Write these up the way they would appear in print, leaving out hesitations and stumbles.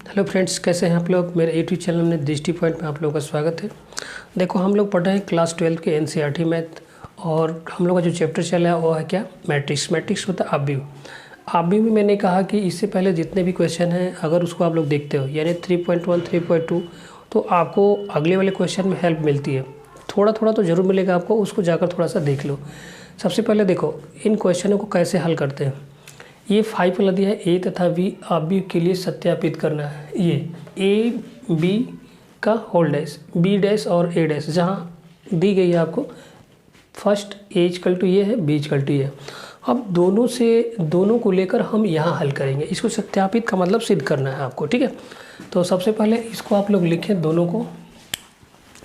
Hello friends, कैसे हैं आप लोग। मेरे यूट्यूब चैनल में दृष्टि पॉइंट में आप लोगों का स्वागत है। देखो, हम लोग पढ़ रहे हैं क्लास 12 के एनसीईआरटी मैथ, और हम लोग का जो चैप्टर चला है वो है क्या, मैट्रिक्स होता है आव्यूह। आव्यूह में मैंने कहा कि इससे पहले जितने भी क्वेश्चन हैं अगर उसको आप लोग देखते हो, यानी 3.1 3.2, तो आपको अगले वाले क्वेश्चन में हेल्प मिलती है। थोड़ा थोड़ा तो ज़रूर मिलेगा आपको, उसको जाकर थोड़ा सा देख लो। सबसे पहले देखो इन क्वेश्चनों को कैसे हल करते हैं। ये 5 वाला दिया है, ए तथा बी आव्यूह के लिए सत्यापित करना है। ये ए बी का होल डैश, बी डैश और ए डैश जहाँ दी गई है आपको, फर्स्ट ए इक्वल टू ये है, बी इक्वल टू ये है। अब दोनों को लेकर हम यहाँ हल करेंगे। इसको सत्यापित का मतलब सिद्ध करना है आपको, ठीक है। तो सबसे पहले इसको आप लोग लिखें, दोनों को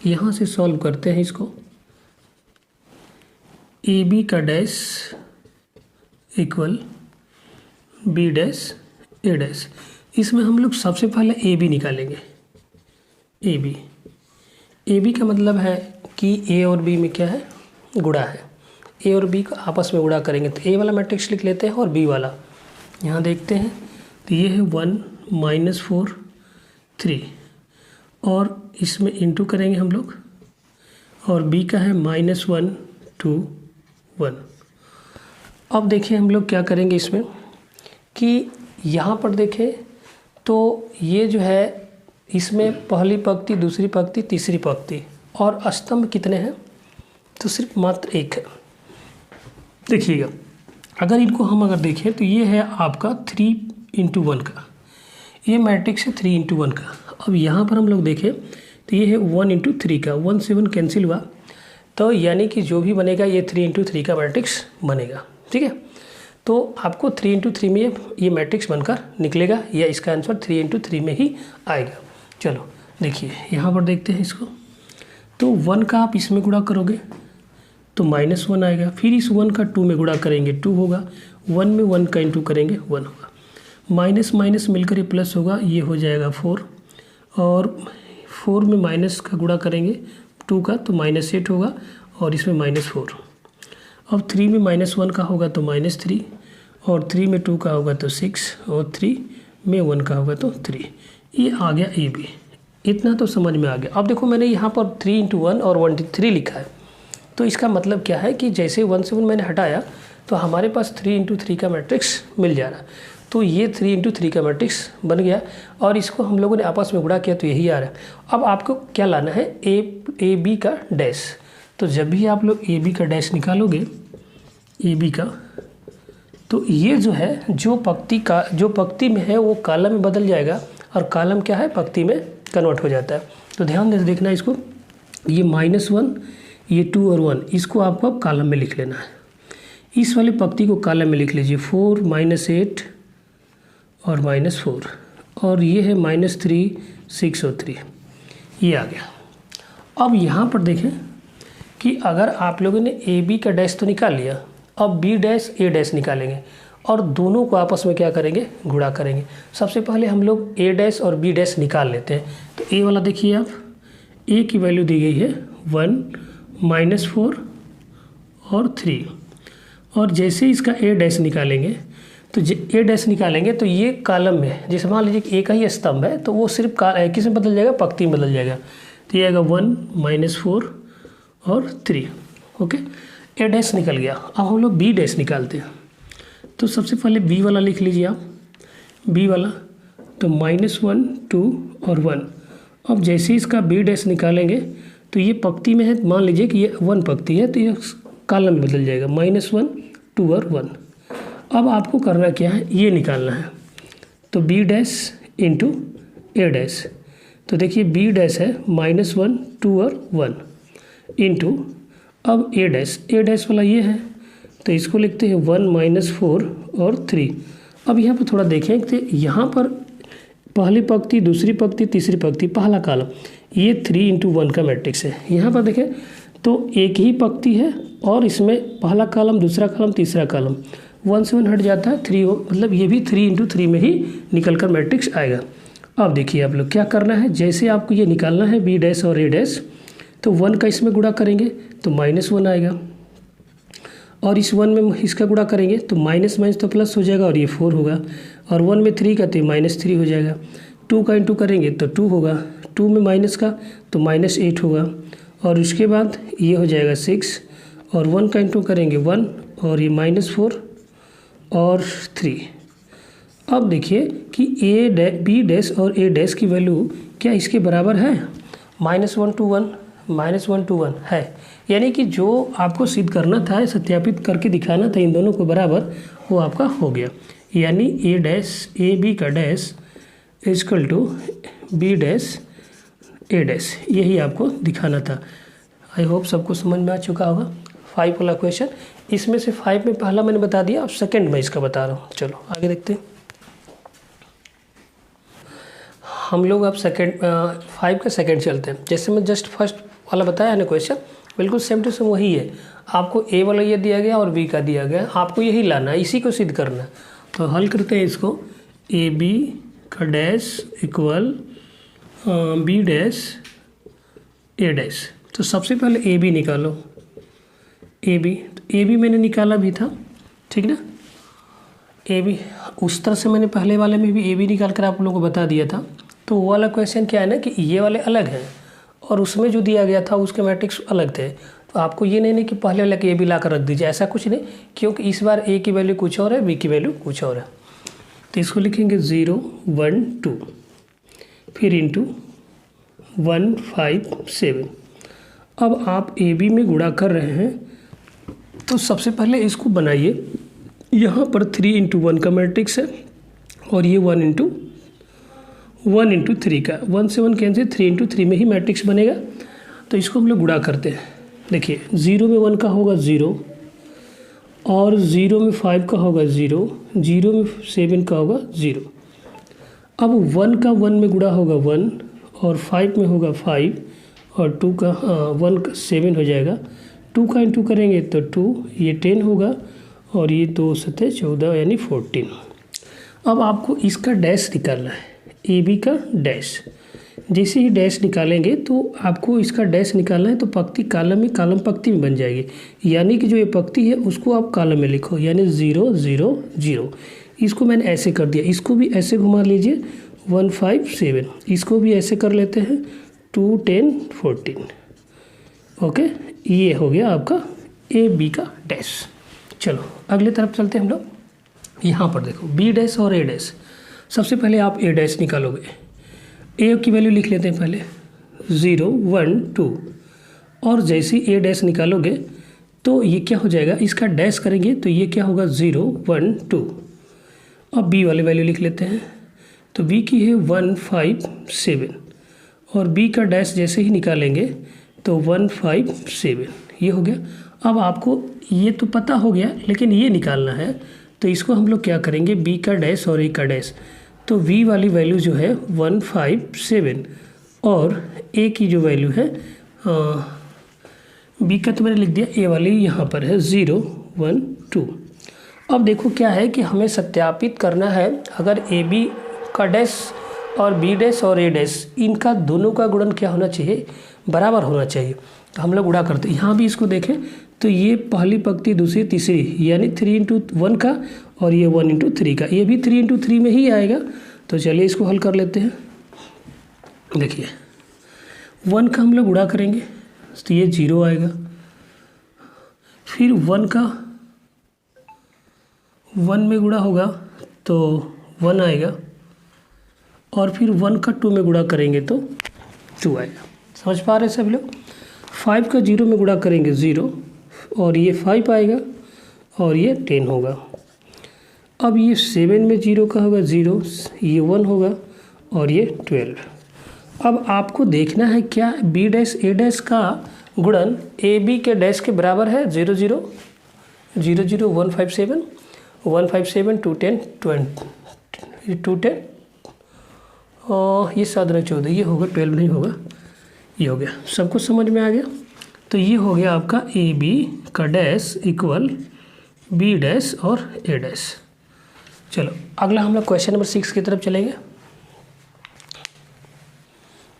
यहाँ से सॉल्व करते हैं। इसको ए बी का dash equal B dash A dash. इसमें हम लोग सबसे पहले ए बी निकालेंगे। ए बी का मतलब है कि ए और बी में क्या है, गुणा है। ए और बी को आपस में गुणा करेंगे तो ए वाला मैट्रिक्स लिख लेते हैं और बी वाला यहाँ देखते हैं। तो ये है 1 -4 3, और इसमें इंटू करेंगे हम लोग, और बी का है -1 2 1। अब देखिए हम लोग क्या करेंगे इसमें कि यहाँ पर देखें तो ये जो है, इसमें पहली पंक्ति, दूसरी पंक्ति, तीसरी पंक्ति, और स्तंभ कितने हैं, तो सिर्फ मात्र एक है। देखिएगा, अगर इनको हम देखें तो ये है आपका 3:1 का, ये मैट्रिक्स है 3:1 का। अब यहाँ पर हम लोग देखें तो ये है 1:3 का, 1 से 1 कैंसिल हुआ, तो यानी कि जो भी बनेगा ये 3:3 का मैट्रिक्स बनेगा, ठीक है। तो आपको 3:3 में ये मैट्रिक्स बनकर निकलेगा, या इसका आंसर 3:3 में ही आएगा। चलो देखिए यहाँ पर देखते हैं इसको। तो 1 का आप इसमें गुणा करोगे तो -1 आएगा, फिर इस 1 का 2 में गुणा करेंगे 2 होगा, 1 में 1 का इंटू करेंगे 1 होगा, माइनस माइनस मिलकर ये प्लस होगा, ये हो जाएगा 4, और 4 में माइनस का गुणा करेंगे 2 का तो -8 होगा, और इसमें -4। अब 3 में -1 का होगा तो -3, और 3 में 2 का होगा तो 6, और 3 में 1 का होगा तो 3। ये आ गया ए बी। इतना तो समझ में आ गया। अब देखो मैंने यहाँ पर 3:1 और 1:3 लिखा है, तो इसका मतलब क्या है कि जैसे 1 से 1 मैंने हटाया तो हमारे पास 3:3 का मैट्रिक्स मिल जा रहा। तो ये 3:3 का मैट्रिक्स बन गया, और इसको हम लोगों ने आपस में गुणा किया तो यही आ रहा है। अब आपको क्या लाना है, ए बी का डैश। तो जब भी आप लोग ए बी का डैश निकालोगे, ए बी का, तो ये जो है जो पंक्ति में है वो कॉलम में बदल जाएगा, और कॉलम क्या है, पंक्ति में कन्वर्ट हो जाता है। तो ध्यान से देखना इसको, ये -1, ये 2 और 1, इसको आपको अब कॉलम में लिख लेना है। इस वाली पंक्ति को कॉलम में लिख लीजिए, 4 -8 और -4, और ये है -3 6 और 3, ये आ गया। अब यहाँ पर देखें कि अगर आप लोगों ने ए बी का डैश तो निकाल लिया, अब बी डैश ए डैश निकालेंगे, और दोनों को आपस में क्या करेंगे, गुणा करेंगे। सबसे पहले हम लोग ए डैश और बी डैश निकाल लेते हैं। तो ए वाला देखिए आप, ए की वैल्यू दी गई है 1 -4 और 3, और जैसे इसका ए डैश निकालेंगे तो ए डैश निकालेंगे तो ये कॉलम में, जैसे मान लीजिए कि ए का ही स्तंभ है तो वो सिर्फ किस में बदल जाएगा, पंक्ति में बदल जाएगा। तो ये आएगा 1 -4 और 3, ओके। ए डैश निकल गया। अब हम लोग बी डैश निकालते हैं। तो सबसे पहले बी वाला लिख लीजिए आप, बी वाला, तो -1 2 और 1। अब जैसे इसका बी डैश निकालेंगे तो ये पंक्ति में है, मान लीजिए कि ये 1 पंक्ति है तो ये कॉलम में बदल जाएगा, -1 2 और 1। अब आपको करना क्या है, ये निकालना है। तो बी डैश इंटू ए डैश, तो देखिए बी डैश है -1 2 और 1 इंटू, अब ए डैश वाला ये है तो इसको लिखते हैं 1 -4 और 3। अब यहाँ पर थोड़ा देखें कि यहाँ पर पहली पंक्ति, दूसरी पंक्ति, तीसरी पंक्ति, पहला कॉलम, ये 3:1 का मैट्रिक्स है। यहाँ पर देखें तो एक ही पंक्ति है, और इसमें पहला कॉलम, दूसरा कॉलम, तीसरा कॉलम, 1 से 1 हट जाता है 3 हो, मतलब ये भी 3:3 में ही निकल कर मैट्रिक्स आएगा। अब देखिए आप लोग क्या करना है, जैसे आपको ये निकालना है बी डैश और ए डैश, तो 1 का इसमें गुणा करेंगे तो -1 आएगा, और इस 1 में इसका गुणा करेंगे तो माइनस माइनस तो प्लस हो जाएगा, और ये 4 होगा, और 1 में 3 का तो -3 हो जाएगा। 2 का इंटू करेंगे तो 2 होगा, 2 में माइनस का तो -8 होगा, और उसके बाद ये हो जाएगा 6, और 1 का इंटू करेंगे 1, और ये -4 और 3। अब देखिए कि बी डैश और ए डैश की वैल्यू क्या इसके बराबर है? -1 to 1, -1 to 1 है, यानी कि जो आपको सिद्ध करना था, सत्यापित करके दिखाना था इन दोनों को बराबर, वो आपका हो गया। यानी ए बी का dash equal to B dash A dash, यही आपको दिखाना था। आई होप सबको समझ में आ चुका होगा। 5 वाला क्वेश्चन, इसमें से 5 में पहला मैंने बता दिया, अब सेकंड में इसका बता रहा हूँ। चलो आगे देखते हैं। हम लोग अब 5 का सेकंड चलते हैं। जैसे मैं जस्ट फर्स्ट वाला बताया ना क्वेश्चन, बिल्कुल सेम टू सेम वही है। आपको ए वाला ये दिया गया और बी का दिया गया, आपको यही लाना है, इसी को सिद्ध करना है। तो हल करते हैं इसको। ए बी का dash equal B dash A dash. तो सबसे पहले ए बी निकालो। ए बी मैंने निकाला भी था, ठीक ना। ए बी उस तरह से मैंने पहले वाले में भी ए बी निकाल कर आप लोगों को बता दिया था। तो वो वाला क्वेश्चन क्या है ना कि ये वाले अलग हैं और उसमें जो दिया गया था उसके मैट्रिक्स अलग थे। तो आपको ये नहीं कि पहले वाले के ए बी ला कर रख दीजिए, ऐसा कुछ नहीं, क्योंकि इस बार ए की वैल्यू कुछ और है, बी की वैल्यू कुछ और है। तो इसको लिखेंगे 0 1 2, फिर इंटू 1 5 7। अब आप ए बी में गुणा कर रहे हैं, तो सबसे पहले इसको बनाइए। यहाँ पर 3 इंटू 1 का मैट्रिक्स है, और ये 1 इंटू 3 का, 1 से 1 कैंसिल, 3 इंटू 3 में ही मैट्रिक्स बनेगा। तो इसको हम लोग गुणा करते हैं। देखिए 0 में 1 का होगा 0, और 0 में 5 का होगा 0, 0 में 7 का होगा 0। अब 1 का 1 में गुणा होगा 1, और 5 में होगा 5, और 2 का 1 का 7 हो जाएगा। 2 का इंटू करेंगे तो 2, ये 10 होगा, और ये 2 7 14 यानी 14। अब आपको इसका डैश निकालना है, ए बी का डैश। जैसे ही डैश निकालेंगे तो आपको इसका डैश निकालना है, तो पंक्ति कॉलम में, कॉलम पंक्ति में बन जाएगी। यानी कि जो ये पंक्ति है उसको आप कॉलम में लिखो, यानी 0 0 0। इसको मैंने ऐसे कर दिया, इसको भी ऐसे घुमा लीजिए 1 5 7, इसको भी ऐसे कर लेते हैं 2 10 14। ओके, ये हो गया आपका ए बी का डैश। चलो अगले तरफ चलते हैं हम लोग। यहाँ पर देखो बी डैश और ए डैश। सबसे पहले आप ए डैश निकालोगे। ए की वैल्यू लिख लेते हैं पहले 0 1 2, और जैसे ही ए डैश निकालोगे तो ये क्या हो जाएगा, इसका डैश करेंगे तो ये क्या होगा 0 1 2। अब बी वाली वैल्यू लिख लेते हैं। तो बी की है 1 5 7, और बी का डैश जैसे ही निकालेंगे तो 1 5 7, ये हो गया। अब आपको ये तो पता हो गया, लेकिन ये निकालना है। तो इसको हम लोग क्या करेंगे, बी का डैश और ए का डैश। तो वी वाली वैल्यू जो है 1 5 7, और ए की जो वैल्यू है बी का तो मैंने लिख दिया, ए वाली यहाँ पर है 0 1 2। अब देखो क्या है कि हमें सत्यापित करना है, अगर ए बी का डैश और बी डैश और ए डैश, इनका दोनों का गुणन क्या होना चाहिए, बराबर होना चाहिए। तो हम लोग गुणा करते हैं। यहाँ भी इसको देखें तो ये पहली पंक्ति, दूसरी, तीसरी, यानी 3 इंटू 1 का, और ये 1 इंटू 3 का, ये भी 3 इंटू 3 में ही आएगा। तो चलिए इसको हल कर लेते हैं। देखिए 1 का हम लोग गुणा करेंगे तो ये 0 आएगा, फिर 1 का 1 में गुणा होगा तो 1 आएगा, और फिर 1 का 2 में गुणा करेंगे तो 2 आएगा। समझ पा रहे हैं सब लोग। 5 का 0 में गुणा करेंगे 0, और ये 5 आएगा, और ये 10 होगा। अब ये 7 में 0 का होगा 0, ये 1 होगा, और ये 12। अब आपको देखना है क्या बी डैश ए डैश का गुणन ए बी के डैश के बराबर है। 0 0 0 0 1 5 7 1 5 7 2 10 20 2 10, और ये 7 14, ये होगा 12 नहीं होगा, ये हो गया। सबको समझ में आ गया। तो ये हो गया आपका ए बी का डैश इक्वल बी डैश और ए डैश। चलो अगला हम लोग क्वेश्चन नंबर 6 की तरफ चलेंगे।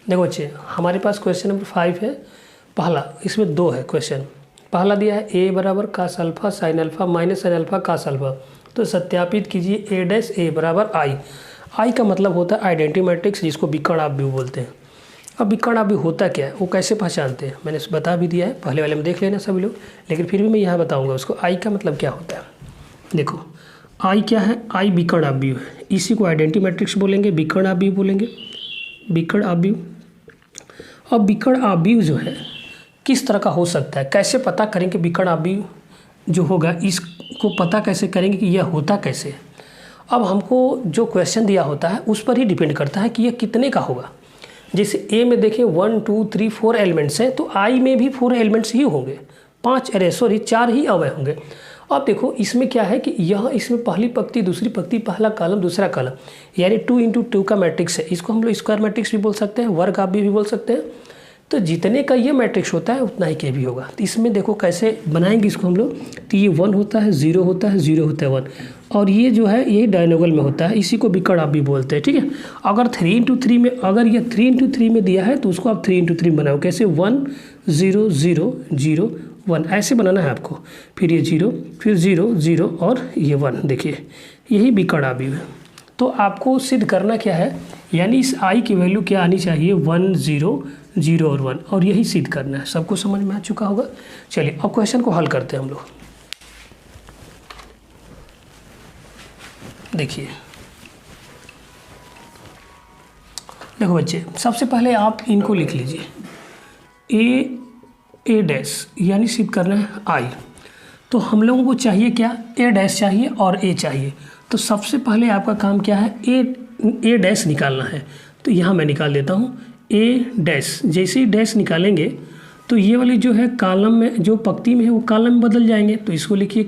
देखो बच्चे, हमारे पास क्वेश्चन नंबर 5 है। पहला, इसमें 2 है क्वेश्चन। पहला दिया है ए बराबर cos alpha sine alpha minus sine alpha cos alpha. तो सत्यापित कीजिए ए डैश ए बराबर आई। आई का मतलब होता है आइडेंटिटी मैट्रिक्स, जिसको विकर्ण आव्यूह बोलते हैं। अब विकर्ण आव्यूह होता क्या है, वो कैसे पहचानते हैं, मैंने बता भी दिया है, पहले वाले में देख लेना सभी लोग, लेकिन फिर भी मैं यहाँ बताऊँगा उसको। आई का मतलब क्या होता है, देखो आई क्या है, आई विकर्ण आव्यूह है, इसी को आइडेंटिटी मैट्रिक्स बोलेंगे, विकर्ण आव्यूह बोलेंगे, विकर्ण आव्यूह। अब विकर्ण आव्यूह जो है किस तरह का हो सकता है, कैसे पता करेंगे विकर्ण आव्यूह जो होगा, इसको पता कैसे करेंगे कि यह होता कैसे है। अब हमको जो क्वेश्चन दिया होता है उस पर ही डिपेंड करता है कि यह कितने का होगा। जैसे ए में देखें 1 2 3 4 एलिमेंट्स हैं, तो आई में भी 4 एलिमेंट्स ही होंगे, 4 ही अवयव होंगे। अब देखो इसमें क्या है कि यह इसमें पहली पंक्ति दूसरी पंक्ति, पहला कॉलम दूसरा कॉलम, यानी 2 × 2 का मैट्रिक्स है। इसको हम लोग स्क्वायर मैट्रिक्स भी बोल सकते हैं, वर्ग आव्यूह भी बोल सकते हैं। तो जितने का ये मैट्रिक्स होता है उतना ही के भी होगा। तो इसमें देखो कैसे बनाएंगे इसको हम लोग, तो ये 1 होता है, 0 होता है, 0 होता है 1, और ये जो है ये डायगोनल में होता है, इसी को विकर्ण आव्यूह बोलते हैं। ठीक है, अगर 3 × 3 में, अगर ये 3 × 3 में दिया है तो उसको आप 3 × 3 बनाओ, कैसे 1 0 0 0 1 ऐसे बनाना है आपको, फिर ये 0 फिर 0 0 और ये 1, देखिए यही विकर्ण आव्यूह है। तो आपको सिद्ध करना क्या है, यानी इस आई की वैल्यू क्या आनी चाहिए, 1 0 0 और 1, और यही सिद्ध करना है। सबको समझ में आ चुका होगा। चलिए अब क्वेश्चन को हल करते हैं हम लोग। देखिए देखो बच्चे, सबसे पहले आप इनको लिख लीजिए, ए डैश यानी सिद्ध करना है आई। तो हम लोगों को चाहिए क्या, ए डैश चाहिए और ए चाहिए। तो सबसे पहले आपका काम क्या है, ए डैश निकालना है। तो यहाँ मैं निकाल देता हूँ ए डैश। जैसे ही डैश निकालेंगे तो ये वाली जो है कॉलम में, जो पंक्ति में है वो कॉलम में बदल जाएंगे। तो इसको लिखिए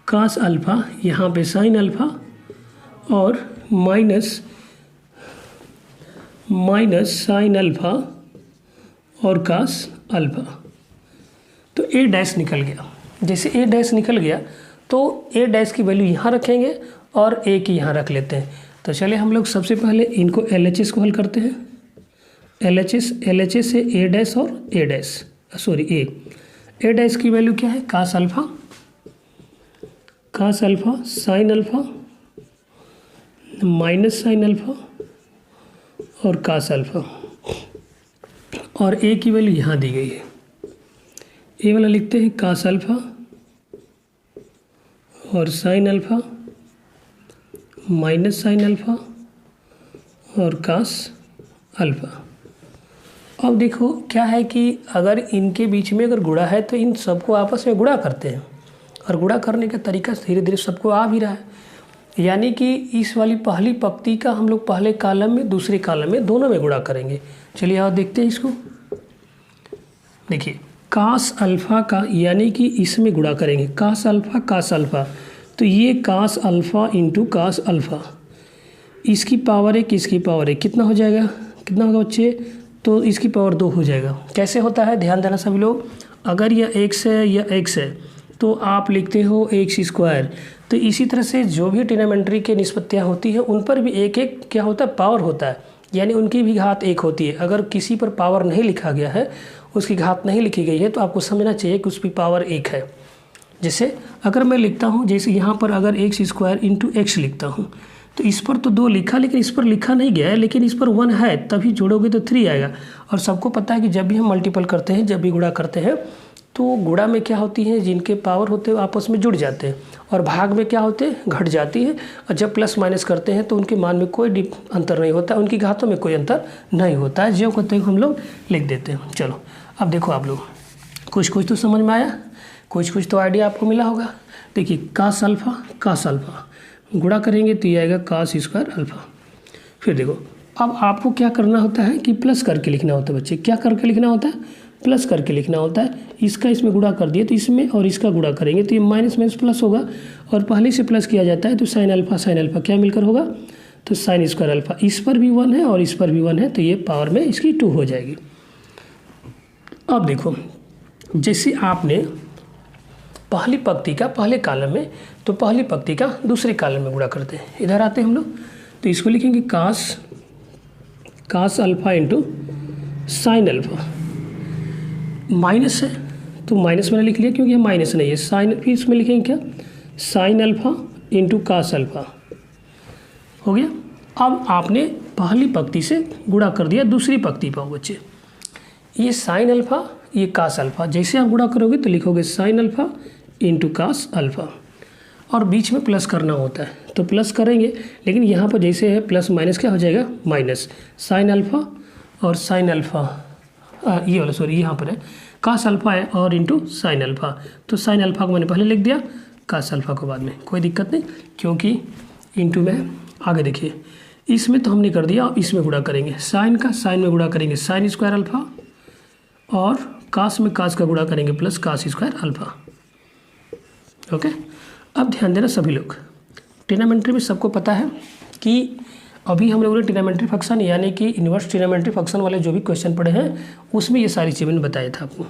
कास अल्फ़ा, यहाँ पे साइन अल्फ़ा, और माइनस साइन अल्फ़ा और कास अल्फ़ा। तो ए डैश निकल गया। जैसे ए डैश निकल गया तो ए डैश की वैल्यू यहाँ रखेंगे और ए की यहाँ रख लेते हैं। तो चलिए हम लोग सबसे पहले इनको LHS को हल करते हैं। LHS से ए डैश और ए डैश की वैल्यू क्या है, cos alpha sine alpha minus sine alpha और कास अल्फ़ा, और ए की वैल्यू यहाँ दी गई है। ए वाला लिखते हैं कास अल्फ़ा और sine alpha minus sine alpha और कास अल्फ़ा। अब देखो क्या है कि अगर इनके बीच में अगर गुणा है तो इन सबको आपस में गुणा करते हैं, और गुणा करने का तरीका धीरे धीरे सबको आ भी रहा है। यानी कि इस वाली पहली पंक्ति का हम लोग पहले कॉलम में दूसरे कॉलम में दोनों में गुणा करेंगे। चलिए आप देखते हैं इसको। देखिए कास अल्फ़ा का, यानी कि इसमें गुणा करेंगे कास अल्फ़ा, तो ये cos alpha into cos alpha, इसकी पावर 1 इसकी पावर 1, कितना हो जाएगा, कितना होगा बच्चे, तो इसकी पावर 2 हो जाएगा। कैसे होता है ध्यान देना सभी लोग, अगर यह x है या x है तो आप लिखते हो x²। तो इसी तरह से जो भी ट्रिग्नोमेट्री के निष्पत्तियाँ होती हैं उन पर भी एक एक क्या होता है, पावर होता है, यानी उनकी भी घात 1 होती है। अगर किसी पर पावर नहीं लिखा गया है, उसकी घात नहीं लिखी गई है, तो आपको समझना चाहिए कि उसकी पावर 1 है। जैसे अगर मैं लिखता हूँ, जैसे यहाँ पर अगर x² इंटू x लिखता हूँ, तो इस पर तो 2 लिखा, लेकिन इस पर लिखा नहीं गया है, लेकिन इस पर 1 है, तभी जोड़ोगे तो 3 आएगा। और सबको पता है कि जब भी हम मल्टीपल करते हैं, जब भी गुणा करते हैं, तो गुणा में क्या होती है, जिनके पावर होते हैं आपस में जुड़ जाते हैं, और भाग में क्या होते हैं, घट जाती है। और जब प्लस माइनस करते हैं तो उनके मान में कोई अंतर नहीं होता, उनकी घातों में कोई अंतर नहीं होता है, जो कहते हैं हम लोग लिख देते हैं। चलो अब देखो आप लोग, कुछ तो समझ में आया, कुछ तो आइडिया आपको मिला होगा। देखिए कास अल्फ़ा गुणा करेंगे तो ये आएगा कास² अल्फ़ा। फिर देखो अब आपको क्या करना होता है कि प्लस करके लिखना होता है बच्चे। क्या करके लिखना होता है, प्लस करके लिखना होता है। इसका इसमें गुणा कर दिए तो इसमें और इसका गुणा करेंगे तो ये माइनस प्लस होगा, और पहले से प्लस किया जाता है तो साइन अल्फ़ा क्या मिलकर होगा, तो sin² अल्फ़ा। इस पर भी 1 है और इस पर भी 1 है, तो ये पावर में इसकी 2 हो जाएगी। अब देखो जैसे आपने पहली पंक्ति का पहले कॉलम में, तो पहली पंक्ति का दूसरे कॉलम में गुणा करते हैं। इधर आते हैं हम लोग, तो इसको लिखेंगे cos alpha into sine alpha. Minus है तो माइनस मैंने लिख लिया क्योंकि ये माइनस नहीं है, साइन, फिर इसमें लिखेंगे क्या, sine alpha into cos alpha हो गया। अब आपने पहली पंक्ति से गुणा कर दिया दूसरी पंक्ति पर बच्चे, ये साइन अल्फ़ा ये कास अल्फ़ा, जैसे आप गुणा करोगे तो लिखोगे sine alpha into cos alpha, और बीच में प्लस करना होता है तो प्लस करेंगे, लेकिन यहाँ पर जैसे है प्लस माइनस क्या हो जाएगा माइनस, साइन अल्फ़ा और साइन अल्फ़ा, ये वाला सॉरी यहाँ पर है कास अल्फ़ा है और इंटू साइन अल्फ़ा, तो साइन अल्फ़ा को मैंने पहले लिख दिया, कास अल्फ़ा को बाद में, कोई दिक्कत नहीं, क्योंकि इंटू में आगे देखिए इसमें तो हमने कर दिया, अब इसमें गुणा करेंगे, साइन का साइन में गुणा करेंगे साइन स्क्वायर अल्फ़ा, और कास में कास का गुणा करेंगे plus cos square alpha. Okay, अब ध्यान देना सभी लोग, ट्रिग्नोमेट्री में सबको पता है कि अभी हम लोगों ने ट्रिग्नोमेट्री फंक्शन यानी कि इन्वर्स ट्रिग्नोमेट्री फंक्शन वाले जो भी क्वेश्चन पढ़े हैं उसमें ये सारी चीज़ें मैंने बताया था आपको।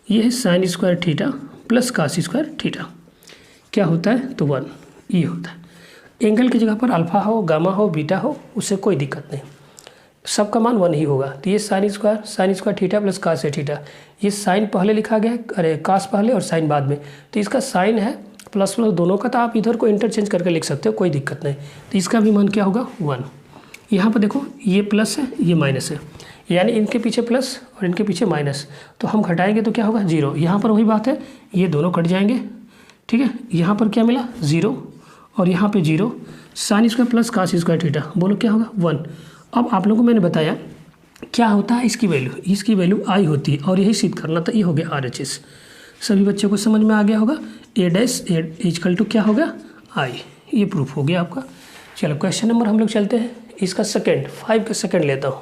ये है sine square theta plus cos square theta, क्या होता है तो 1, ये होता है। एंगल की जगह पर अल्फ़ा हो गामा हो बीटा हो उससे कोई दिक्कत नहीं, सबका मान 1 ही होगा। तो ये sine square theta plus cos theta, ये साइन पहले लिखा गया है, अरे कास पहले और साइन बाद में, तो इसका साइन है प्लस प्लस दोनों का, तो आप इधर को इंटरचेंज करके लिख सकते हो, कोई दिक्कत नहीं। तो इसका भी मान क्या होगा 1। यहाँ पर देखो ये प्लस है ये माइनस है, यानी इनके पीछे प्लस और इनके पीछे माइनस, तो हम घटाएंगे तो क्या होगा 0। यहाँ पर वही बात है, ये दोनों कट जाएंगे, ठीक है। यहाँ पर क्या मिला 0 और यहाँ पे 0, sine square plus cos square theta, बोलो क्या होगा 1। अब आप लोगों को मैंने बताया क्या होता है इसकी वैल्यू आई होती है, और यही सिद्ध करना था, ये हो गया RHS। सभी बच्चों को समझ में आ गया होगा, A डैश इक्वल टू क्या होगा आई, ये प्रूफ हो गया आपका। चलो क्वेश्चन नंबर हम लोग चलते हैं, इसका सेकंड 5 का सेकंड लेता हूँ।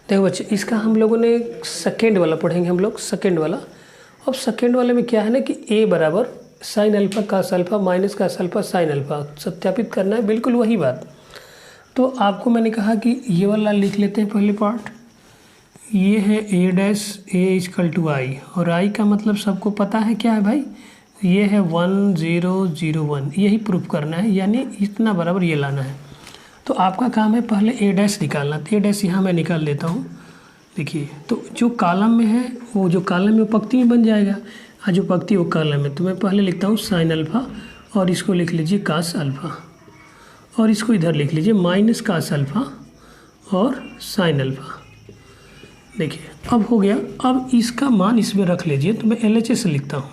देखो बच्चे, इसका हम लोगों ने सेकंड वाला पढ़ेंगे हम लोग, सेकंड वाला। अब सेकंड वाले में क्या है ना कि A बराबर sine alpha cos alpha minus cos alpha sine alpha सत्यापित करना है, बिल्कुल वही बात। तो आपको मैंने कहा कि ये वाला लिख लेते हैं पहले पार्ट, ये है A dash A equal to I, और आई का मतलब सबको पता है क्या है भाई, ये है 1 0 0 1, यही प्रूफ करना है, यानी इतना बराबर ये लाना है। तो आपका काम है पहले A डैश निकालना, तो A डैश यहाँ मैं निकाल देता हूँ। देखिए तो जो कॉलम में है वो जो कॉलम में पंक्ति में बन जाएगा, और जो पंक्ति वो कॉलम में, तो मैं पहले लिखता हूँ साइन अल्फ़ा, और इसको लिख लीजिए कास अल्फ़ा, और इसको इधर लिख लीजिए माइनस कास अल्फ़ा और साइन अल्फ़ा। देखिए अब हो गया, अब इसका मान इसमें रख लीजिए, तो मैं LHS लिखता हूँ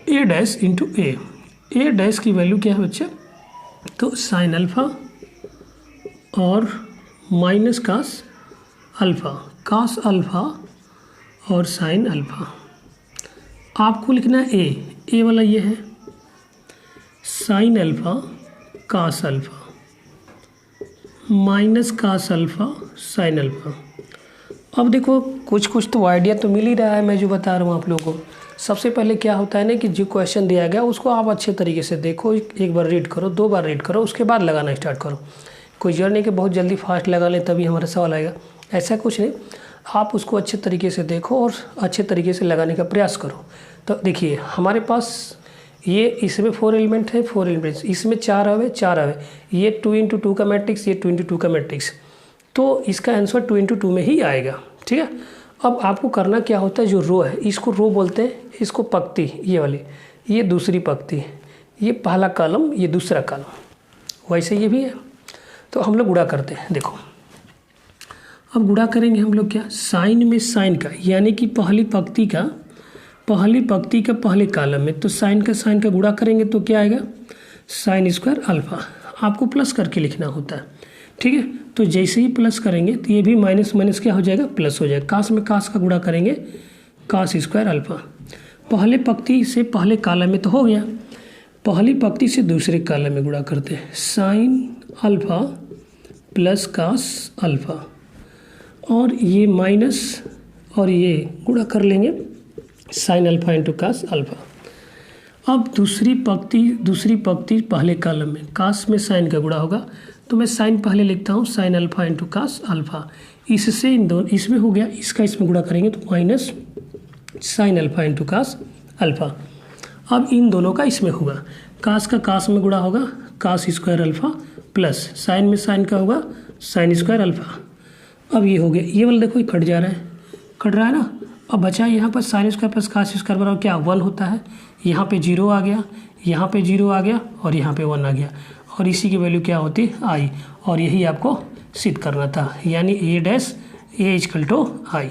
A dash into A dash की वैल्यू क्या है बच्चे, तो साइन अल्फ़ा और माइनस कास अल्फ़ा और साइन अल्फ़ा। आपको लिखना है A वाला ये है sine alpha cos alpha minus cos alpha sine alpha. अब देखो कुछ तो आइडिया तो मिल ही रहा है मैं जो बता रहा हूँ आप लोगों को। सबसे पहले क्या होता है ना कि जो क्वेश्चन दिया गया उसको आप अच्छे तरीके से देखो, एक बार रीड करो, 2 बार रीड करो, उसके बाद लगाना स्टार्ट करो। कोई जड़ नहीं कि बहुत जल्दी फास्ट लगा लें तभी हमारा सवाल आएगा, ऐसा कुछ नहीं। आप उसको अच्छे तरीके से देखो और अच्छे तरीके से लगाने का प्रयास करो। तो देखिए हमारे पास ये इसमें 4 एलिमेंट है, 4 एलिमेंट्स, इसमें 4 आवे, ये 2 × 2 का मैट्रिक्स, ये 2 × 2 का मैट्रिक्स, तो इसका आंसर 2 × 2 में ही आएगा, ठीक है। अब आपको करना क्या होता है, जो रो है इसको रो बोलते हैं, इसको पंक्ति ये वाली, ये दूसरी पंक्ति, ये पहला कॉलम, ये दूसरा कॉलम, वैसे ये भी है। तो हम लोग गुणा करते हैं, देखो अब गुणा करेंगे हम लोग क्या, साइन में साइन का, यानी कि पहली पंक्ति का पहले कॉलम में, तो साइन का गुणा करेंगे तो क्या आएगा साइन स्क्वायर अल्फ़ा। आपको प्लस करके लिखना होता है, ठीक है। तो जैसे ही प्लस करेंगे तो ये भी माइनस क्या हो जाएगा, प्लस हो जाएगा। कास में कास का गुणा करेंगे कास स्क्वायर अल्फ़ा। पहले पंक्ति से पहले कॉलम में तो हो गया, पहली पंक्ति से दूसरे कॉलम में गुणा करते हैं, sine alpha plus cos alpha, और ये माइनस और ये गुणा कर लेंगे sine alpha into cos alpha. अब दूसरी पंक्ति पहले कॉलम में, कास में साइन का गुणा होगा, तो मैं साइन पहले लिखता हूँ sine alpha into cos alpha. इससे इन दोनों इसमें हो गया, इसका इसमें गुणा करेंगे तो minus sine alpha into cos alpha. अब इन दोनों का इसमें होगा, कास का कास में गुणा होगा cos square alpha plus sine में साइन का होगा साइन स्क्वायर अल्फ़ा। अब ये हो गया, ये वाला देखो ये कट रहा है ना। अब बचा यहाँ पर sine square plus cos square बराबर क्या 1 होता है, यहाँ पे 0 आ गया, यहाँ पे 0 आ गया और यहाँ पे 1 आ गया, और इसी की वैल्यू क्या होती है आई, और यही आपको सिद्ध करना था, यानी ए डैश ए इक्वल टू आई।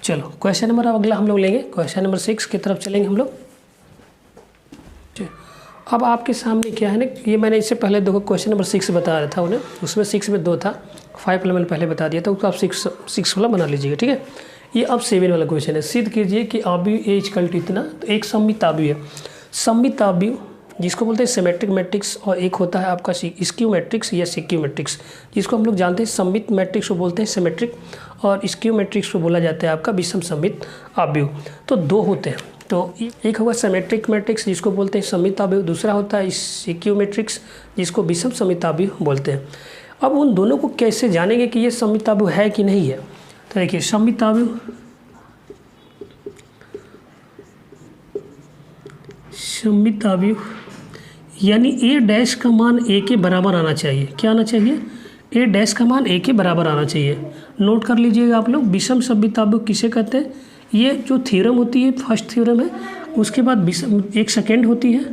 चलो क्वेश्चन नंबर अब अगला हम लोग लेंगे, क्वेश्चन नंबर 6 की तरफ चलेंगे हम लोग। अब आपके सामने क्या है ना, ये मैंने इससे पहले देखो क्वेश्चन नंबर 6 बता रहा था उन्हें, उसमें 6 में 2 था, 5 वाला मैंने पहले बता दिया था, उसको आप 6 वाला बना लीजिएगा, ठीक है। ये अब 7 वाला क्वेश्चन है, सिद्ध कीजिए कि आव्यूह ए इक्वल टू इतना, तो एक सममित आव्यूह है। सममित आव्यूह जिसको बोलते हैं सिमेट्रिक मैट्रिक्स, और एक होता है आपका स्क्यू मैट्रिक्स या सिक्यू मैट्रिक्स, जिसको हम लोग जानते हैं सममित मैट्रिक्स को बोलते हैं सिमेट्रिक, और स्क्यू मैट्रिक्स को बोला जाता है आपका विषम सममित आव्यूह। तो 2 होते हैं, तो एक होगा सिमेट्रिक मैट्रिक्स जिसको बोलते हैं सममित आव्यूह, दूसरा होता है स्क्यू मैट्रिक्स जिसको विषम सममित आव्यूह बोलते हैं। अब उन दोनों को कैसे जानेंगे कि ये सममित आव्यूह है कि नहीं है, तो देखिए सममित आव्यूह, सममित आव्यूह यानी ए डैश का मान ए के बराबर आना चाहिए। क्या आना चाहिए? ए डैश का मान ए के बराबर आना चाहिए। नोट कर लीजिएगा आप लोग, विषम सममित आव्यूह किसे कहते हैं? ये जो थ्योरम होती है, फर्स्ट थ्योरम है, उसके बाद विषम एक सेकेंड होती है,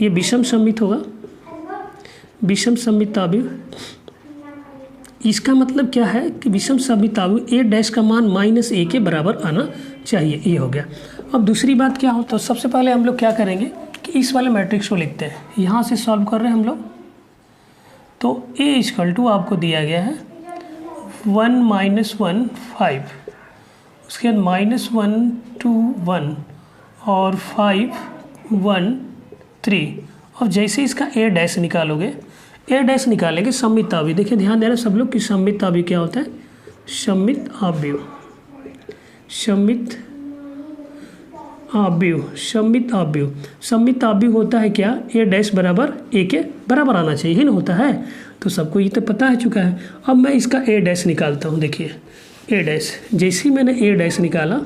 ये विषम सममित होगा, विषम सममित आव्यूह। इसका मतलब क्या है कि विषम सममित आव्यूह ए डैश का मान माइनस ए के बराबर आना चाहिए, ये हो गया। अब दूसरी बात क्या हो, तो सबसे पहले हम लोग क्या करेंगे कि इस वाले मैट्रिक्स को लिखते हैं, यहाँ से सॉल्व कर रहे हैं हम लोग। तो ए इक्वल टू आपको दिया गया है 1 - 1 5, उसके बाद -1 2 1 और 5 1 3। अब जैसे इसका ए डैश निकालोगे, ए डैश निकालेंगे सममित आव्यूह। देखिए ध्यान देना सब लोग कि सममित आव्यूह क्या होता है, सममित आव्यूह, सममित आव्यूह, सममित आव्यूह, सममित आव्यूह होता है क्या, ए डैश बराबर ए के बराबर आना चाहिए, ही ना होता है, तो सबको ये तो पता है चुका है। अब मैं इसका ए डैश निकालता हूँ, देखिए ए डैश, जैसे ही मैंने ए डैश निकाला,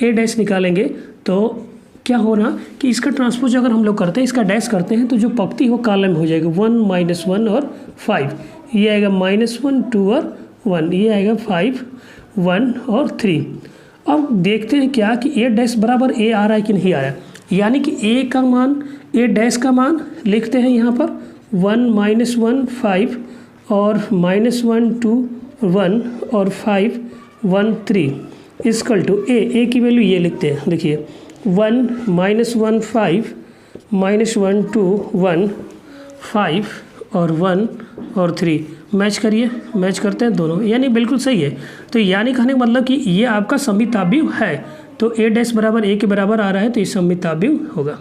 ए डैश निकालेंगे तो क्या हो रहा कि इसका ट्रांसपोज अगर हम लोग करते हैं, इसका डैश करते हैं, तो जो पंक्ति हो कॉलम हो जाएगा 1 - 1 और 5, ये आएगा -1 2 और 1, ये आएगा 5 1 और 3। अब देखते हैं क्या कि ए डैश बराबर ए आ रहा है कि नहीं आ रहा है, यानी कि ए का मान, ए डैश का मान लिखते हैं यहाँ पर 1 - 1 5 और -1 2 1 और 5 1 3 इक्वल टू ए की वैल्यू ये लिखते हैं, देखिए 1 - 1 5 -1 2 1 5 और 1 और 3, मैच करिए, मैच करते हैं दोनों, यानी बिल्कुल सही है। तो यानी कहने का मतलब कि ये आपका सममित आव्यूह है, तो ए डैश बराबर ए के बराबर आ रहा है, तो ये सममित आव्यूह होगा।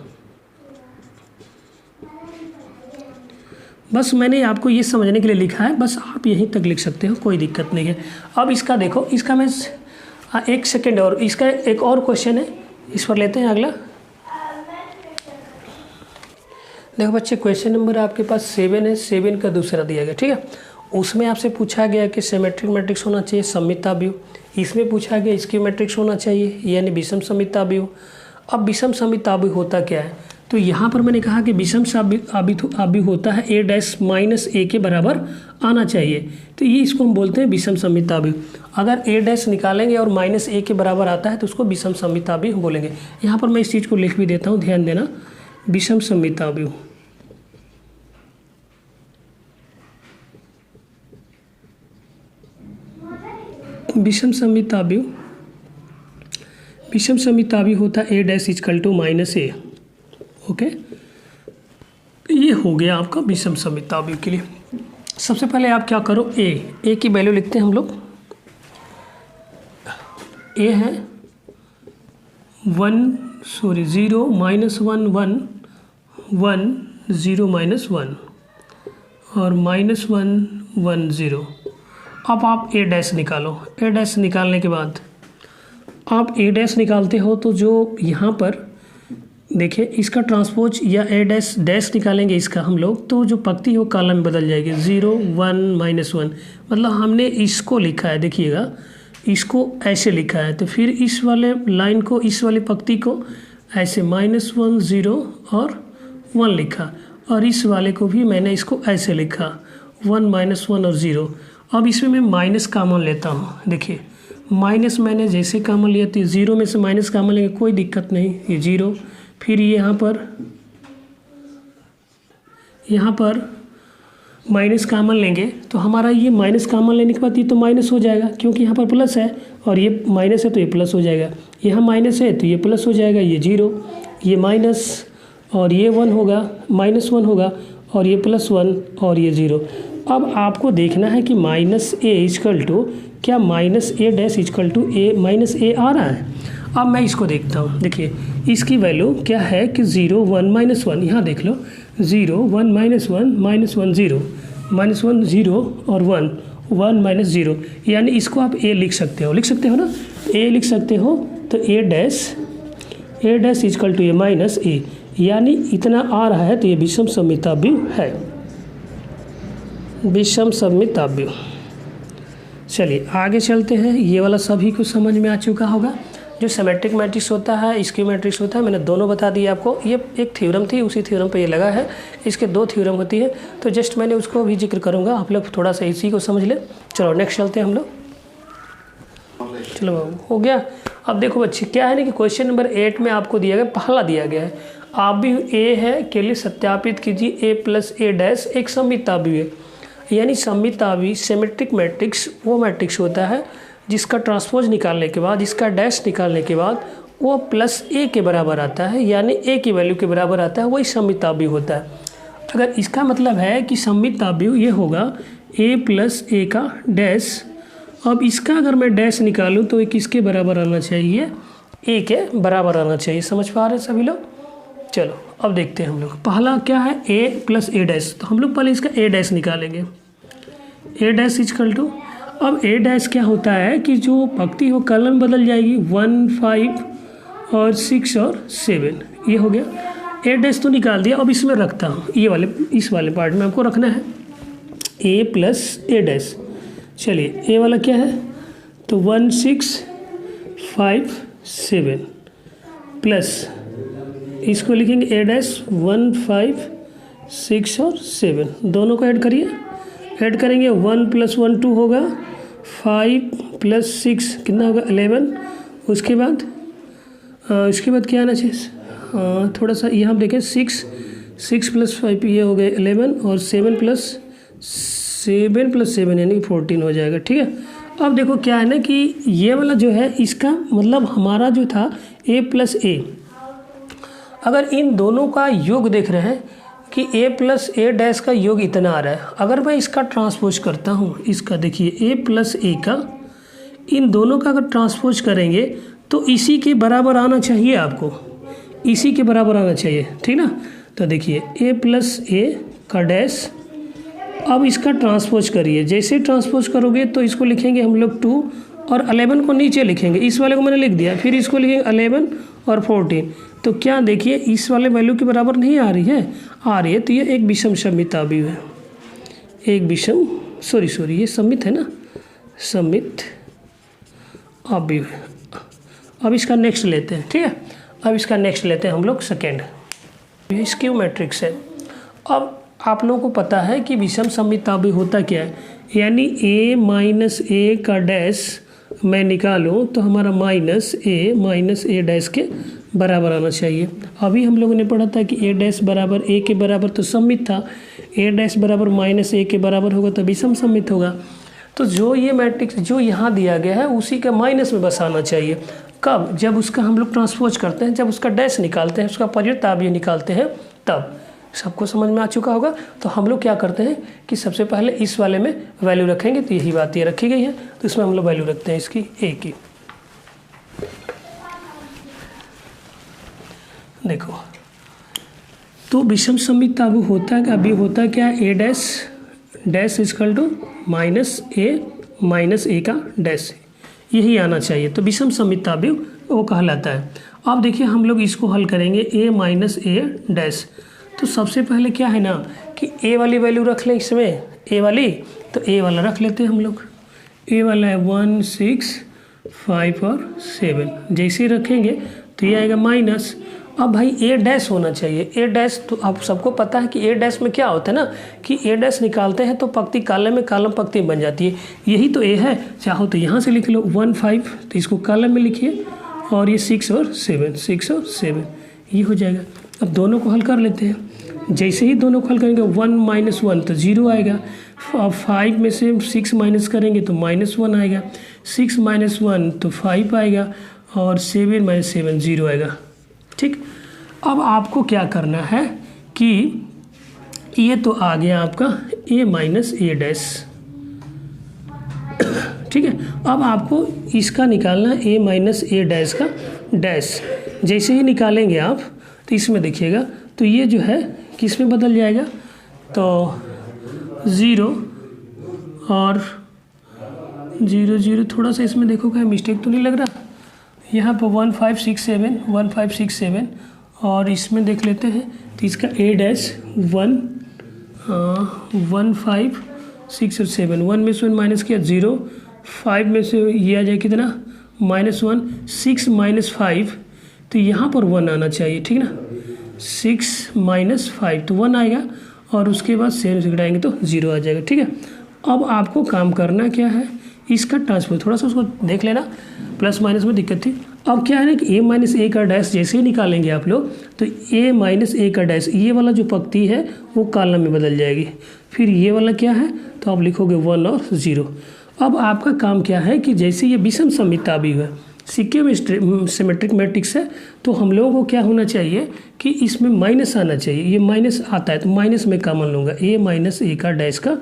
बस मैंने आपको ये समझने के लिए लिखा है, बस आप यहीं तक लिख सकते हो, कोई दिक्कत नहीं है। अब इसका देखो, इसका मैं एक सेकेंड, और इसका एक और क्वेश्चन है, इस पर लेते हैं अगला। देखो बच्चे, क्वेश्चन नंबर आपके पास 7 है, 7 का दूसरा दिया गया, ठीक है। उसमें आपसे पूछा गया कि सिमेट्रिक मैट्रिक्स होना चाहिए, सममित आव्यूह। इसमें पूछा गया स्क्यू मैट्रिक्स होना चाहिए, यानी विषम सममित आव्यूह। अब विषम सममित आव्यूह होता क्या है, तो यहाँ पर मैंने कहा कि विषम आव्यूह होता है ए डैश माइनस ए के बराबर आना चाहिए, तो ये इसको हम बोलते हैं विषम सममित आव्यूह। अगर ए डैश निकालेंगे और माइनस ए के बराबर आता है तो उसको विषम सममित आव्यूह बोलेंगे। यहाँ पर मैं इस चीज़ को लिख भी देता हूँ, ध्यान देना, विषम सममित आव्यूह। विषम सममित आव्यूह, विषम सममित आव्यूह होता है A dash equal to minus A. Okay, ये हो गया आपका विषम सममित आव्यूह के लिए। सबसे पहले आप क्या करो, ए की वैल्यू लिखते हैं हम लोग। ए है 0 -1 1 1 0 -1 और -1 1 0। अब आप ए डैश निकालो। ए डैश निकालने के बाद आप ए डैश निकालते हो तो जो यहाँ पर देखिए इसका ट्रांसपोज या ए डैश डैश निकालेंगे इसका हम लोग, तो जो पंक्ति हो कॉलम में बदल जाएगी 0 1 -1, मतलब हमने इसको लिखा है, देखिएगा इसको ऐसे लिखा है, तो फिर इस वाले लाइन को, इस वाली पंक्ति को ऐसे -1 0 और 1 लिखा, और इस वाले को भी मैंने इसको ऐसे लिखा 1 -1 और 0। अब इसमें मैं माइनस कॉमन लेता हूँ, देखिए माइनस मैंने जैसे कॉमन लिया तो 0 में से माइनस कॉमन लेंगे, कोई दिक्कत नहीं, ये 0, फिर यहाँ पर माइनस कॉमन लेंगे तो हमारा ये माइनस कॉमन लेने के बाद ये तो माइनस हो जाएगा, क्योंकि यहाँ पर प्लस है और ये माइनस है तो ये प्लस हो जाएगा। यहाँ माइनस है तो ये प्लस हो जाएगा, ये 0, ये माइनस और ये 1 होगा, -1 होगा और ये +1 और ये 0। अब आपको देखना है कि -a क्या -a' आ रहा है। अब मैं इसको देखता हूँ। देखिए इसकी वैल्यू क्या है कि 0 1 -1, यहाँ देख लो 0 1 -1 -1 0 -1 0 और 1 1 -0, यानी इसको आप a लिख सकते हो ना, a लिख सकते हो तो a' a, यानी इतना आ रहा है तो ये विषम सममिताव्य है, विषम सममिताव्य। चलिए आगे चलते हैं। ये वाला सभी को समझ में आ चुका होगा। जो सिमेट्रिक मैट्रिक्स होता है, स्क्यू मैट्रिक्स होता है, मैंने दोनों बता दिए आपको। ये एक थ्योरम थी, उसी थ्योरम पे ये लगा है। इसके 2 थ्योरम होती है, तो जस्ट मैंने उसको भी जिक्र करूँगा, आप लोग थोड़ा सा इसी को समझ लें। चलो नेक्स्ट चलते हैं हम लोग। चलो हो गया। अब देखो बच्चे क्या है ना कि क्वेश्चन नंबर 8 में आपको दिया गया, पहला दिया गया है, आप भी ए है के लिए सत्यापित कीजिए a + a' एक सममिताव्य है। यानी सममिताव्य सिमेट्रिक मैट्रिक्स वो मैट्रिक्स होता है जिसका ट्रांसपोज निकालने के बाद, इसका डैश निकालने के बाद वो +a के बराबर आता है, यानी a की वैल्यू के बराबर आता है, वही सममिताव्य होता है। अगर इसका मतलब है कि सममिताव्य ये होगा a + a का डैश। अब इसका अगर मैं डैश निकालूं तो ये किसके बराबर आना चाहिए, a के बराबर आना चाहिए। समझ पा रहे हैं सभी लोग। चलो अब देखते हैं हम लोग। पहला क्या है a + a', तो हम लोग पहले इसका a' निकालेंगे। a' अब a' क्या होता है कि जो पंक्ति हो कॉलम बदल जाएगी, 1 5 और 6 और 7, ये हो गया। a' तो निकाल दिया। अब इसमें रखता हूँ, इस वाले पार्ट में आपको रखना है a + a'। चलिए a वाला क्या है तो 1 6 5 7 प्लस इसको लिखेंगे a' 1 5 6 और 7, दोनों को ऐड करिए। ऐड करेंगे 1 + 1 2 होगा, 5 + 6 कितना होगा 11। उसके बाद क्या आना चाहिए, थोड़ा सा यहाँ देखें 6 + 5 ये हो गए 11 और 7 + 7 यानी 14 हो जाएगा। ठीक है। अब देखो क्या है ना कि ये वाला जो है इसका मतलब हमारा जो था a + a, अगर इन दोनों का योग देख रहे हैं कि a + a' का योग इतना आ रहा है। अगर मैं इसका ट्रांसपोज करता हूँ, इसका देखिए a + a का इन दोनों का अगर ट्रांसपोज करेंगे तो इसी के बराबर आना चाहिए, आपको इसी के बराबर आना चाहिए। ठीक ना। तो देखिए a + a का डैश, अब इसका ट्रांसपोज करिए। जैसे ट्रांसपोज करोगे तो इसको लिखेंगे हम लोग 2 और 11 को नीचे लिखेंगे। इस वाले को मैंने लिख दिया, फिर इसको लिखेंगे 11 और 14। तो क्या देखिए इस वाले वैल्यू के बराबर नहीं आ रही है, आ रही है। तो ये एक विषम सममिताव्य है, एक विषम सॉरी ये सममित है ना, सममित अव्यय है। अब इसका नेक्स्ट लेते हैं। ठीक है। अब इसका नेक्स्ट लेते हैं हम लोग सेकेंड, ये स्क्यू मैट्रिक्स है। अब आप लोगों को पता है कि विषम सममिताव्य होता क्या है, यानी a - a का डैश मैं निकालूं तो हमारा -a के बराबर आना चाहिए। अभी हम लोगों ने पढ़ा था कि a' बराबर a के बराबर तो सममित था, a' बराबर -a के बराबर होगा तो विषम सममित होगा। तो जो ये मैट्रिक्स जो यहाँ दिया गया है उसी का माइनस में बस आना चाहिए। कब, जब उसका हम लोग ट्रांसपोज करते हैं, जब उसका डैश निकालते हैं, उसका परिवर्ताव्य निकालते हैं, तब। सबको समझ में आ चुका होगा। तो हम लोग क्या करते हैं कि सबसे पहले इस वाले में वैल्यू रखेंगे, तो यही बात ये रखी गई है, तो इसमें हम लोग वैल्यू रखते हैं इसकी a की। देखो तो विषम सममिताव्य होता है, अभी होता क्या है, a' डैश -a का डैश, यही आना चाहिए। तो विषम सममिताव्य वो कहलाता है। अब देखिए हम लोग इसको हल करेंगे a - a'। तो सबसे पहले क्या है ना कि a वाली वैल्यू रख लें इसमें, a वाली, तो a वाला रख लेते हैं हम लोग। a वाला है 1 6 5 और 7, जैसे ही रखेंगे तो ये आएगा माइनस। अब भाई a' होना चाहिए, a', तो आप सबको पता है कि a' में क्या होता है ना कि a' निकालते हैं तो पंक्ति कॉलम में कॉलम पंक्ति बन जाती है, यही तो a है। चाहो तो यहाँ से लिख लो 1 5, तो इसको कॉलम में लिखिए, और ये 6 और 7, ये हो जाएगा। अब दोनों को हल कर लेते हैं। जैसे ही दोनों को हल करेंगे 1 - 1 तो 0 आएगा। अब 5 में से 6 माइनस करेंगे तो -1 आएगा। 6 - 1 तो 5 आएगा और 7 - 7 0 आएगा। ठीक, अब आपको क्या करना है कि ये तो आ गया आपका a - a'। ठीक है, अब आपको इसका निकालना है a - a' का डैश। जैसे ही निकालेंगे आप तो इसमें देखिएगा तो ये जो है किस में बदल जाएगा, तो 0 और 0 0। थोड़ा सा इसमें देखो क्या मिस्टेक तो नहीं लग रहा। यहाँ पर 1 5 6 7 1 5 6 7 और इसमें देख लेते हैं तो इसका a' 1 1 5 6 और 7। 1 में से 1 माइनस किया 0, 5 में से ये आ जाए कितना -1, 6 - 5 तो यहाँ पर 1 आना चाहिए। ठीक ना, 6 - 5 तो 1 आएगा और उसके बाद 7 से घटाएंगे तो 0 आ जाएगा। ठीक है, अब आपको काम करना क्या है, इसका ट्रांसफर थोड़ा सा उसको देख लेना, प्लस माइनस में दिक्कत थी। अब क्या है ना कि a - a का डैश जैसे ही निकालेंगे आप लोग तो a - a का डैश ये वाला जो पंक्ति है वो कॉलम में बदल जाएगी। फिर ये वाला क्या है तो आप लिखोगे 1 और 0। अब आपका काम क्या है कि जैसे ये विषम सममिताभी है, सिक्के में सिमेट्रिक मैट्रिक्स है, तो हम लोगों को क्या होना चाहिए कि इसमें माइनस आना चाहिए। ये माइनस आता है तो माइनस में कॉमन लूँगा, a - a का डैश का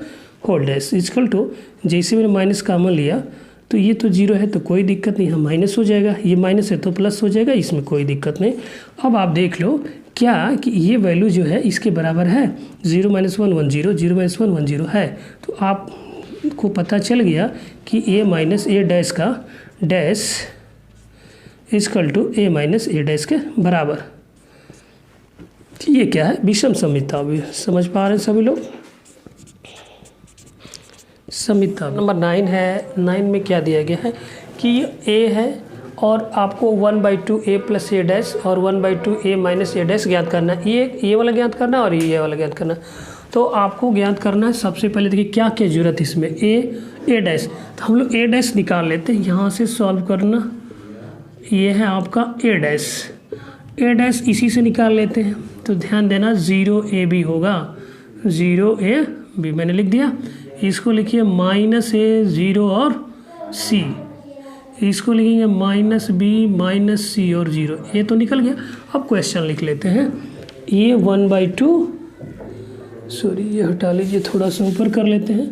होल डैश इक्वल टू, जैसे मैंने माइनस कॉमन लिया तो ये तो 0 है तो कोई दिक्कत नहीं, यहाँ माइनस हो जाएगा, ये माइनस है तो प्लस हो जाएगा, इसमें कोई दिक्कत नहीं। अब आप देख लो क्या कि ये वैल्यू जो है इसके बराबर है 0 - 1 1 0, 0 - 1 1 0 है। तो आपको पता चल गया कि a - a' का dash equal to a - a' के बराबर। ये क्या है, विषम सममिताभी। समझ पा रहे हैं सभी लोग? सममिताभी नंबर 9 है। 9 में क्या दिया गया है कि a है और आपको 1/2 a + a' और 1/2 a - a' ज्ञात करना है। ये वाला ज्ञात करना है और ये वाला ज्ञात करना है। तो आपको ज्ञात करना है सबसे पहले देखिए क्या क्या जरूरत है इसमें, a' तो हम लोग a' निकाल लेते हैं। यहाँ से सॉल्व करना, ये है आपका a' इसी से निकाल लेते हैं। तो ध्यान देना 0ab होगा, 0ab मैंने लिख दिया। इसको लिखिए -a 0 और c, इसको लिखेंगे -b - c और 0। ये तो निकल गया। अब क्वेश्चन लिख लेते हैं। ये 1/2, सॉरी ये हटा लीजिए, थोड़ा सा ऊपर कर लेते हैं,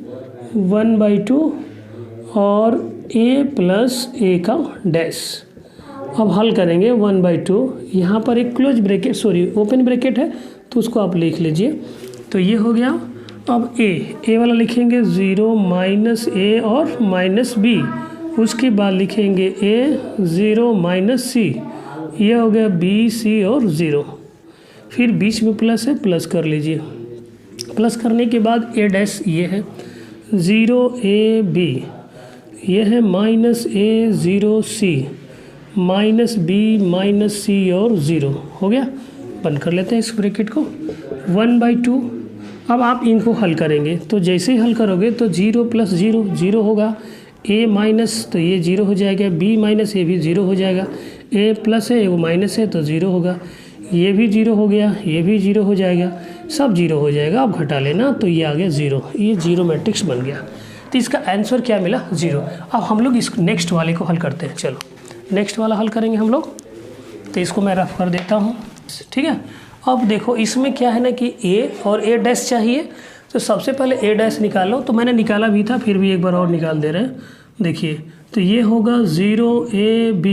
1/2 और a + a का डैश। अब हल करेंगे 1/2, यहाँ पर एक close bracket sorry open bracket है तो उसको आप लिख लीजिए। तो ये हो गया। अब a वाला लिखेंगे 0 - a और -b, उसके बाद लिखेंगे a 0 - c, ये हो गया b c और 0। फिर बीच में प्लस है, प्लस कर लीजिए। प्लस करने के बाद a' ये है 0ab, ये है -a 0 c, -b - c और 0 हो गया। बंद कर लेते हैं इस ब्रैकेट को। 1/2 अब आप इनको हल करेंगे तो जैसे ही हल करोगे तो 0 + 0 0 होगा, a- तो ये 0 हो जाएगा, b - a भी 0 हो जाएगा, a+ है वो माइनस है तो 0 होगा, ये भी 0 हो गया, ये भी 0 हो जाएगा, सब 0 हो जाएगा। अब घटा लेना तो ये आ गया 0, ये 0 मैट्रिक्स बन गया। तो इसका आंसर क्या मिला 0। अब हम लोग इस नेक्स्ट वाले को हल करते हैं। चलो नेक्स्ट वाला हल करेंगे हम लोग। तो इसको मैं रफ कर देता हूँ, ठीक है। अब देखो इसमें क्या है ना कि a और a' चाहिए, तो सबसे पहले a' निकालो। तो मैंने निकाला भी था, फिर भी एक बार और निकाल दे रहे हैं। देखिए तो ये होगा 0ab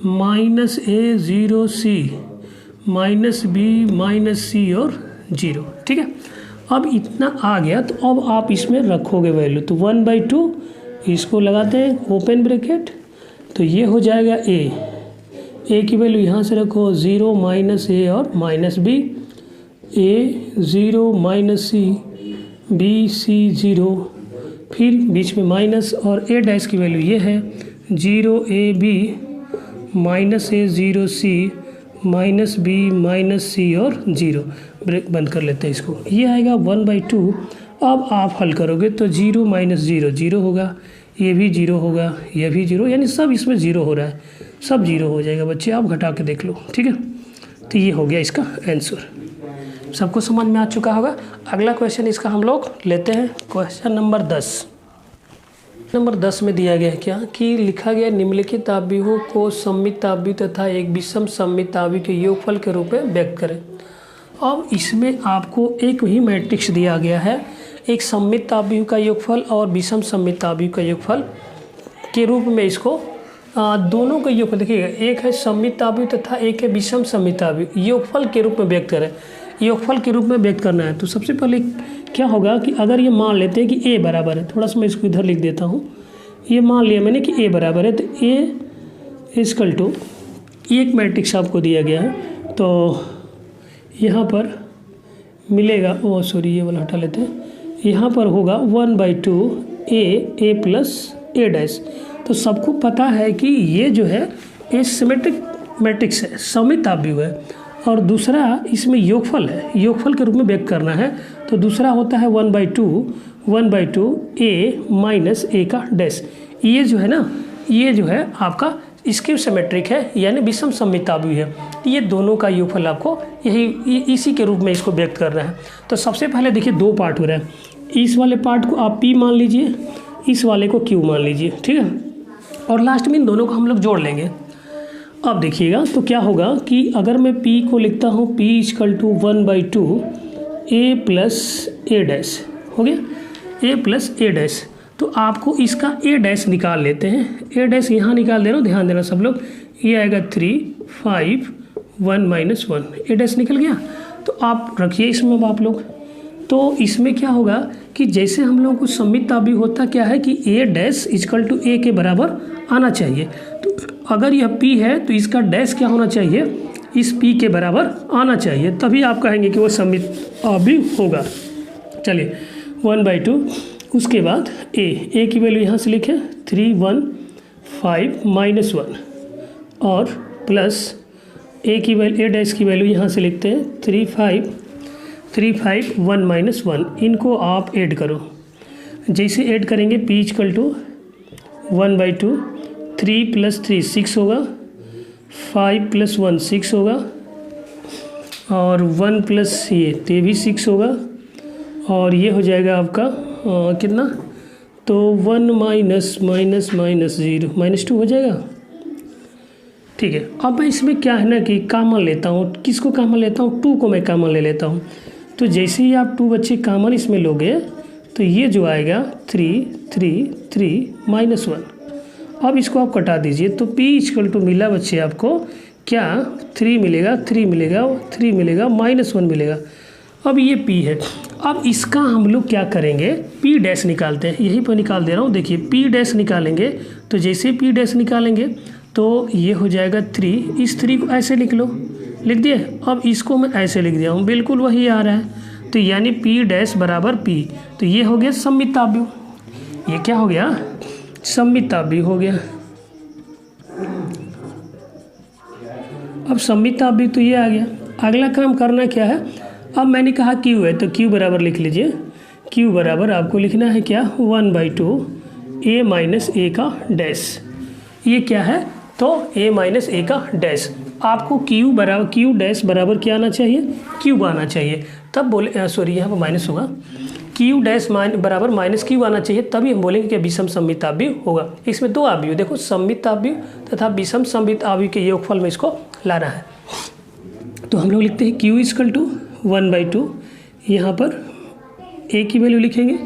-a 0 c -b -c और 0, ठीक है। अब इतना आ गया तो अब आप इसमें रखोगे वैल्यू। तो 1/2 इसको लगाते हैं ओपन ब्रैकेट, तो ये हो जाएगा a की वैल्यू यहाँ से रखो 0 - a और -b, a 0 - c b c 0, फिर बीच में माइनस और a' की वैल्यू ये है 0ab -a 0 c -b -c और 0। ब्रेक बंद कर लेते हैं इसको। ये आएगा 1/2। अब आप हल करोगे तो 0 - 0 0 होगा, ये भी 0 होगा, ये भी 0, यानी सब इसमें 0 हो रहा है, सब 0 हो जाएगा बच्चे। आप घटा के देख लो, ठीक है। तो ये हो गया इसका आंसर। सबको समझ में आ चुका होगा। अगला क्वेश्चन इसका हम लोग लेते हैं, क्वेश्चन नंबर 10। नंबर 10 में दिया गया है क्या कि लिखा गया निम्नलिखित आव्यूहों को सममित आव्यूह तथा एक विषम सममित आव्यूह के योगफल के रूप में व्यक्त करें। अब इसमें आपको एक ही मैट्रिक्स दिया गया है, एक सममित आव्यूह का योगफल और विषम सममित आव्यूह का योगफल के रूप में इसको दोनों का योगफल देखिएगा, एक है सममित आव्यूह तथा एक है विषम सममित आव्यूह, योगफल के रूप में व्यक्त करें। योगफल के रूप में व्यक्त करना है तो सबसे पहले क्या होगा कि अगर ये मान लेते हैं कि a बराबर है, थोड़ा सा मैं इसको इधर लिख देता हूँ, ये मान लिया मैंने कि a बराबर है, तो a इक्वल टू एक मैट्रिक्स आपको दिया गया है, तो यहाँ पर मिलेगा, ओ सॉरी ये वाला हटा लेते हैं, यहाँ पर होगा 1/2 a प्लस a डैश। तो सबको पता है कि ये जो है ये सिमेट्रिक मैट्रिक्स है, सममित आव्यूह है, और दूसरा इसमें योगफल है, योगफल के रूप में व्यक्त करना है। तो दूसरा होता है 1/2 a माइनस a का डैश। ये जो है ना, ये जो है आपका स्क्यू सिमेट्रिक है, यानी विषम सममित आव्यूह है। ये दोनों का योगफल आपको इसी के रूप में इसको व्यक्त करना है। तो सबसे पहले देखिए दो पार्ट हो रहा है, इस वाले पार्ट को आप p मान लीजिए, इस वाले को q मान लीजिए, ठीक है, और लास्ट में इन दोनों को हम लोग जोड़ लेंगे। अब देखिएगा तो क्या होगा कि अगर मैं p को लिखता हूँ p equal to 1/2 a plus a dash, हो गया a प्लस a डैश। तो आपको इसका a डैश निकाल लेते हैं, a डैश यहाँ निकाल दे रहा हूँ, ध्यान देना सब लोग, ये आएगा 3 5 1 माइनस 1, a डैश निकल गया। तो आप रखिए इसमें अब आप लोग, तो इसमें क्या होगा कि जैसे हम लोगों को सममित आव्यूह होता क्या है कि a dash equal to a के बराबर आना चाहिए। तो अगर यह p है तो इसका डैश क्या होना चाहिए, इस p के बराबर आना चाहिए, तभी आप कहेंगे कि वो सममित आव्यूह होगा। चलिए 1/2, उसके बाद a की वैल्यू यहाँ से लिखें 3 1 5 माइनस 1, और प्लस a की वैल्यू a डैश की वैल्यू यहाँ से लिखते हैं 3 5 1 माइनस 1। इनको आप ऐड करो, जैसे ऐड करेंगे p इक्वल टू 1/2, 3 प्लस 3 6 होगा, 5 प्लस 1 6 होगा, और 1 प्लस ये भी 6 होगा, और ये हो जाएगा आपका कितना, तो 1 माइनस माइनस माइनस 0 -2 हो जाएगा। ठीक है, अब मैं इसमें क्या है ना कि कॉमन लेता हूँ, किसको कॉमन लेता हूँ, 2 को मैं कॉमन ले लेता हूँ। तो जैसे ही आप 2 बच्चे कॉमन इसमें लोगे तो ये जो आएगा 3 3 3 माइनस 1। अब इसको आप कटा दीजिए, तो p इक्वल टू मिला बच्चे आपको क्या, 3 मिलेगा 3 मिलेगा 3 मिलेगा -1 मिलेगा। अब ये p है, अब इसका हम लोग क्या करेंगे, p डैश निकालते हैं, यहीं पर निकाल दे रहा हूँ, देखिए p डैश निकालेंगे, तो जैसे p डैश निकालेंगे तो ये हो जाएगा 3, इस 3 को ऐसे लिख लो, लिख दिए। अब इसको मैं ऐसे लिख दिया हूँ, बिल्कुल वही आ रहा है, तो यानी p डैश बराबर p, तो ये हो गया सममित आव्यूह। ये क्या हो गया, सममित आव्यूह हो गया। अब सममित आव्यूह तो ये आ गया। अगला काम करना क्या है, अब मैंने कहा q है तो q बराबर लिख लीजिए, q बराबर आपको लिखना है क्या, 1/2 a माइनस a का डैश। ये क्या है, तो a माइनस a का डैश। आपको q डैश बराबर क्या आना चाहिए, q आना चाहिए, तब बोले सॉरी यहाँ पर माइनस होगा, q डैश बराबर माइनस q आना चाहिए, तभी हम बोलेंगे कि विषम सममित आव्यूह होगा। इसमें दो आव्यूह, देखो सममित आव्यूह तथा विषम सममित आव्यूह के योगफल में इसको लाना है। तो हम लोग लिखते हैं q इक्वल टू 1/2, यहाँ पर a की वैल्यू लिखेंगे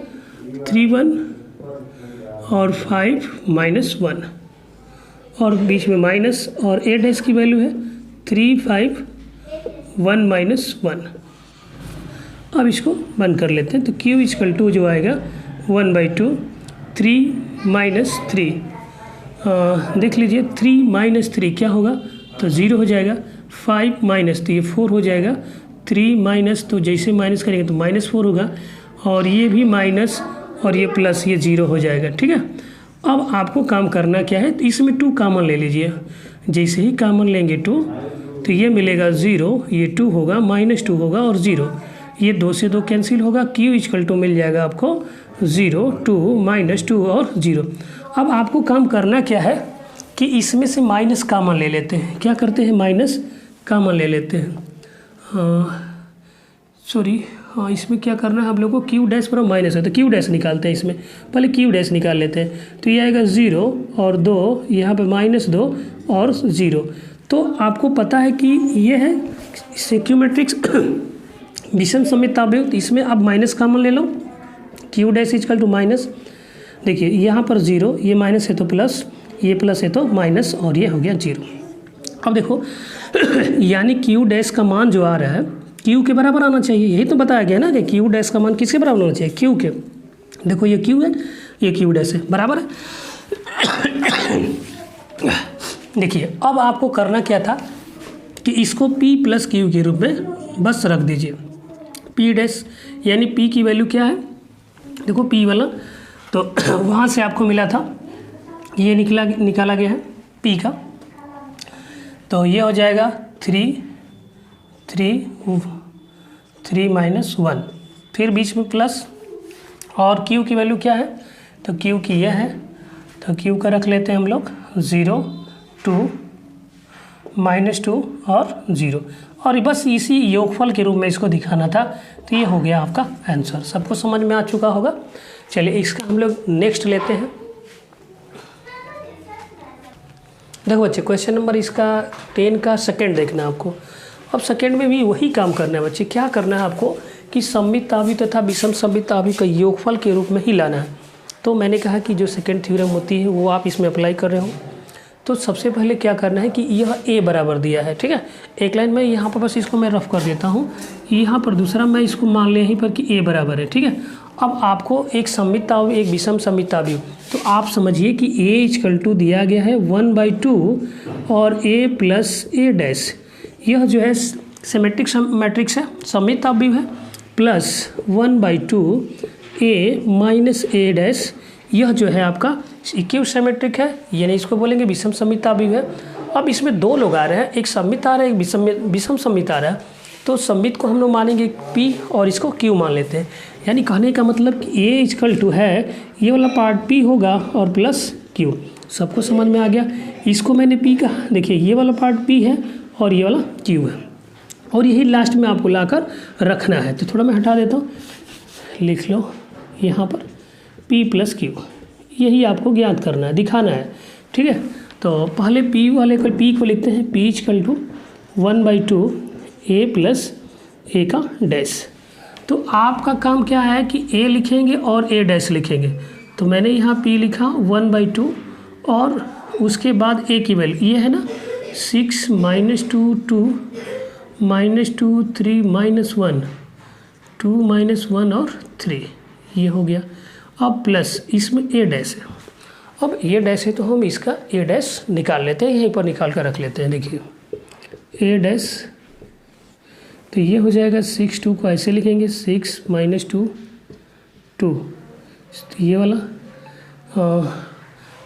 3 1 और 5 माइनस 1, और बीच में माइनस, और a डैश की वैल्यू है 3 5 1 माइनस 1। अब इसको बंद कर लेते हैं, तो q इक्वल टू जो आएगा 1/2 3 माइनस 3, देख लीजिए 3 माइनस 3 क्या होगा, तो 0 हो जाएगा, 5 माइनस तो ये 4 हो जाएगा, 3 माइनस तो जैसे माइनस करेंगे तो -4 होगा, और ये भी माइनस और ये प्लस, ये 0 हो जाएगा। ठीक है, अब आपको काम करना क्या है, तो इसमें 2 कॉमन ले लीजिए, जैसे ही कॉमन लेंगे 2 तो ये मिलेगा 0, ये 2 होगा, -2 होगा और 0, ये 2 से 2 कैंसिल होगा, q इक्वल टू मिल जाएगा आपको 0 2 -2 और 0। अब आपको काम करना क्या है कि इसमें से माइनस कॉमन ले लेते हैं, क्या करते हैं माइनस, कॉमन ले लेते हैं। सॉरी, हाँ इसमें क्या करना है हम लोग को, क्यू डैश पर माइनस है तो क्यू डैश निकालते हैं। इसमें पहले क्यू डैश निकाल लेते हैं। तो ये आएगा 0 और 2, यहाँ पे -2 और 0। तो आपको पता है कि ये है क्यू मैट्रिक्स विषम सममिताभ्युक्त। तो इसमें आप माइनस कॉमन ले लो, Q dash equal to minus. देखिए यहाँ पर 0, ये माइनस है तो प्लस, ये प्लस है तो माइनस, और ये हो गया 0। अब देखो यानी क्यू डैश का मान जो आ रहा है क्यू के बराबर आना चाहिए। यही तो बताया गया ना कि क्यू डैश का मान किसके बराबर होना चाहिए, क्यू के। देखो ये क्यू है, ये क्यू डैश है, बराबर है। देखिए अब आपको करना क्या था कि इसको p प्लस क्यू के रूप में बस रख दीजिए। p डैश यानी p की वैल्यू क्या है, देखो p वाला, तो वहाँ से आपको मिला था, ये निकाला गया है p का। तो ये हो जाएगा 3 -1, फिर बीच में प्लस, और q की वैल्यू क्या है, तो q की यह है, तो q का रख लेते हैं हम लोग 0 2 -2 और 0, और बस इसी योगफल के रूप में इसको दिखाना था। तो ये हो गया आपका आंसर। सबको समझ में आ चुका होगा। चलिए इसका हम लोग नेक्स्ट लेते हैं। देखो बच्चे क्वेश्चन नंबर इसका 10 का सेकंड देखना है आपको। अब सेकंड में भी वही काम करना है बच्चे। क्या करना है आपको कि सममिताभि तथा विषम सममिताभि का योगफल के रूप में ही लाना है। तो मैंने कहा कि जो सेकंड थ्योरम होती है वो आप इसमें अप्लाई कर रहे हो। तो सबसे पहले क्या करना है कि यह a बराबर दिया है, ठीक है, एक लाइन में यहाँ पर बस इसको मैं रफ कर देता हूँ। यहाँ पर दूसरा मैं इसको मान लिया यहीं पर कि a बराबर है, ठीक है। अब आपको एक सममिताभि एक विषम सममिताभि, तो आप समझिए कि a = दिया गया है 1/2 और a प्लस a डैश, यह जो है सिमेट्रिक मैट्रिक्स है, सममिताभि है, plus 1/2 a minus a dash, यह जो है आपका इक्यू सिमेट्रिक है, यानी इसको बोलेंगे विषम सममिताभि है। अब इसमें दो लोग आ रहे हैं, एक सममित आ रहा है, एक विषम सममित आ रहा है। तो सममित को हम लोग मानेंगे p और इसको q मान लेते हैं। यानी कहने का मतलब कि a = है, ये वाला पार्ट p होगा और प्लस q। सबको समझ में आ गया। इसको मैंने p कहा, देखिए ये वाला पार्ट p है और ये वाला q है, और यही लास्ट में आपको लाकर रखना है। तो थोड़ा मैं हटा देता हूँ, लिख लो यहाँ पर p प्लस q, यही आपको ज्ञात करना है, दिखाना है, ठीक है। तो पहले p वाले को p को लिखते हैं, p = 1/2 a प्लस a का डैश। तो आपका काम क्या है कि a लिखेंगे और a डैश लिखेंगे। तो मैंने यहाँ p लिखा 1/2 और उसके बाद a की वैल्यू ये है ना 6 -2 2 -2 3 -1 2 -1 और 3, ये हो गया। अब प्लस इसमें a डैश है। अब a डैश है तो हम इसका a डैश निकाल लेते हैं, यहीं पर निकाल कर रख लेते हैं। देखिए a डैश, तो ये हो जाएगा 6 2 को ऐसे लिखेंगे 6 -2 2, तो ये वाला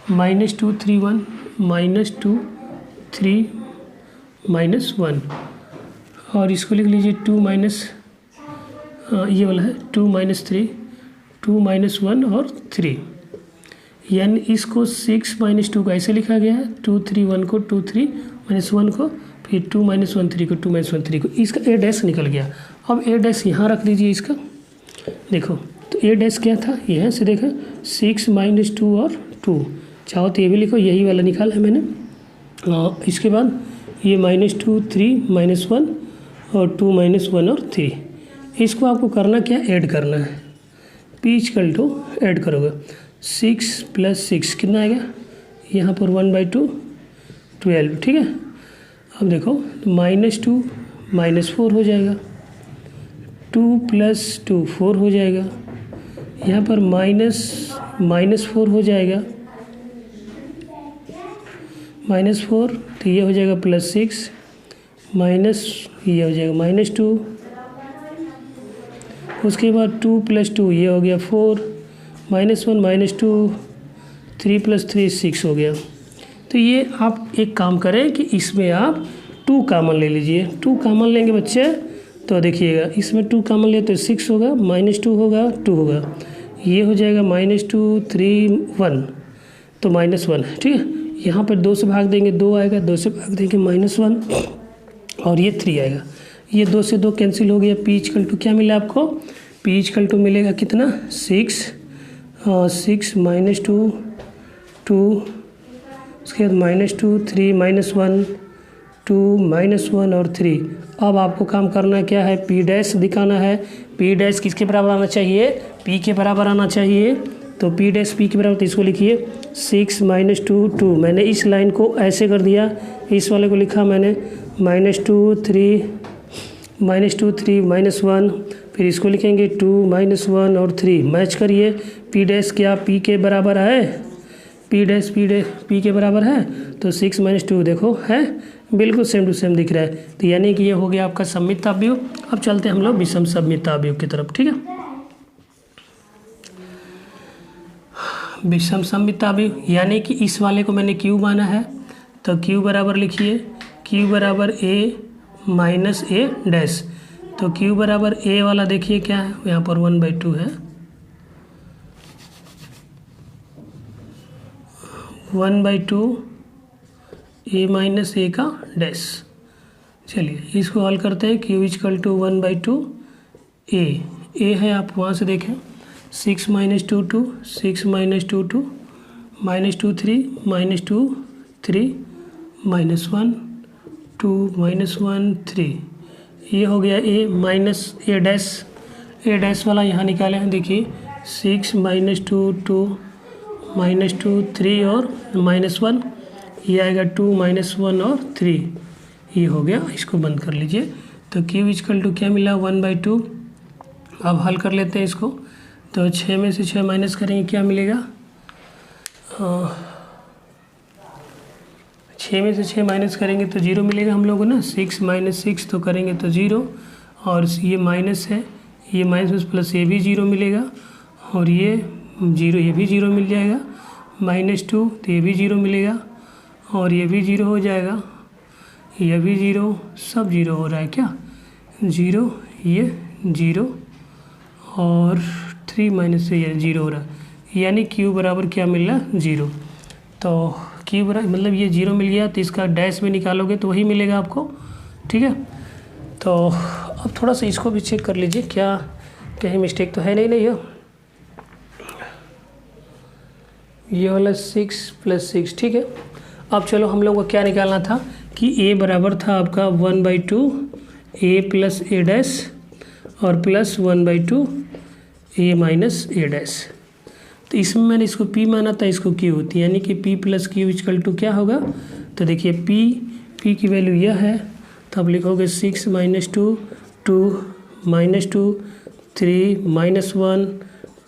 -2 3 1 -2 3 -1, और इसको लिख लीजिए 2 माइनस, ये वाला है 2 -3 2 -1 और 3, यानी इसको 6 -2 को ऐसे लिखा गया है, 2 3 1 को 2 3 -1 को, फिर 2 -1 3 को 2 -1 3 को, इसका a डैश निकल गया। अब a डैश यहाँ रख दीजिए इसका। देखो तो a डैश क्या था, यहाँ से देखो 6 -2 और 2, चाहो तो ये भी लिखो, यही वाला निकाला है मैंने। इसके बाद ये -2 3 -1 और 2 -1 और 3, इसको आपको करना क्या, ऐड करना है। p = ऐड करोगे 6 + 6 कितना आएगा, यहाँ पर 1/2 12, ठीक है। अब देखो -2 -4 हो जाएगा, 2 + 2 4 हो जाएगा, यहाँ पर -4 हो जाएगा, -4, तो ये हो जाएगा +6 माइनस, ये हो जाएगा -2, उसके बाद 2 + 2 ये हो गया 4, -1 -2 3 + 3 6 हो गया। तो ये आप एक काम करें कि इसमें आप 2 कॉमन ले लीजिए। 2 कॉमन लेंगे बच्चे तो देखिएगा इसमें 2 कॉमन ले तो 6 होगा, -2 होगा 2 होगा, ये हो जाएगा -2 3 1, तो -1 है, ठीक है। यहाँ पर 2 से भाग देंगे 2 आएगा, 2 से भाग देंगे -1, और ये 3 आएगा। ये 2 से 2 कैंसिल हो गया। पी इक्वल टू क्या मिला आपको? पी इक्वल टू मिलेगा कितना? 6 -2 2, उसके बाद -2 3 -1 2 -1 और 3। अब आपको काम करना क्या है? पी डैश दिखाना है। पी डैश किसके बराबर आना चाहिए? पी के बराबर आना चाहिए। तो पी डैश पी के बराबर, तो इसको लिखिए 6 -2 2। मैंने इस लाइन को ऐसे कर दिया, इस वाले को लिखा मैंने -2 3 -1, फिर इसको लिखेंगे 2 -1 और 3। मैच करिए। पी डैश क्या पी के बराबर है? पी डैश पी के बराबर है, तो 6 -2 देखो है, बिल्कुल सेम टू सेम दिख रहा है। तो यानी कि ये हो गया आपका सममित तापव्यूह। अब चलते हैं हम लोग विषम सममित तापव्यूह की तरफ। ठीक है, विषम सममित तापव्यूह यानी कि इस वाले को मैंने Q माना है, तो Q बराबर लिखिए Q बराबर A माइनस A डैश। तो Q बराबर A वाला देखिए क्या है, यहाँ पर 1/2 है, 1/2 A माइनस A का डैश। चलिए इसको हल करते हैं। Q इक्वल टू 1/2 A है, आप वहाँ से देखें 6 -2 2 6 -2 2 -2 3 -2 3 -1 2 -1 3। ये हो गया A माइनस A डैश वाला यहाँ निकाले हैं। देखिए 6 -2 2 -2 3 और -1, ये आएगा 2 -1 और 3। ये हो गया, इसको बंद कर लीजिए। तो Q इक्वल टू क्या मिला? 1/2। अब हल कर लेते हैं इसको। तो 6 में से 6 माइनस करेंगे, क्या मिलेगा? 6 में से 6 माइनस करेंगे तो 0 मिलेगा हम लोगों को ना। 6 - 6 तो करेंगे तो 0, और ये माइनस है, ये माइनस प्लस ये भी 0 मिलेगा, और ये 0 ये भी 0 मिल जाएगा। -2 तो ये भी 0 मिलेगा, और ये भी 0 हो जाएगा, ये भी 0, सब 0 हो रहा है क्या? 0 ये 0 और 3 माइनस से ये 0 हो रहा है, यानी Q बराबर क्या मिल रहा है? 0। तो Q बराबर मतलब ये 0 मिल गया, तो इसका डैश में निकालोगे तो वही मिलेगा आपको। ठीक है, तो अब थोड़ा सा इसको भी चेक कर लीजिए, क्या कहीं मिस्टेक तो है नहीं हो। ये वाला 6 + 6। ठीक है, अब चलो हम लोग को क्या निकालना था कि A बराबर था आपका 1/2 A + A डैश और plus 1/2 A minus A dash. तो इसमें मैंने इसको P माना था, इसको Q होती है, यानी कि P + Q इक्वल टू क्या होगा? तो देखिए P की वैल्यू यह है, तो आप लिखोगे 6 -2 2 -2 3 -1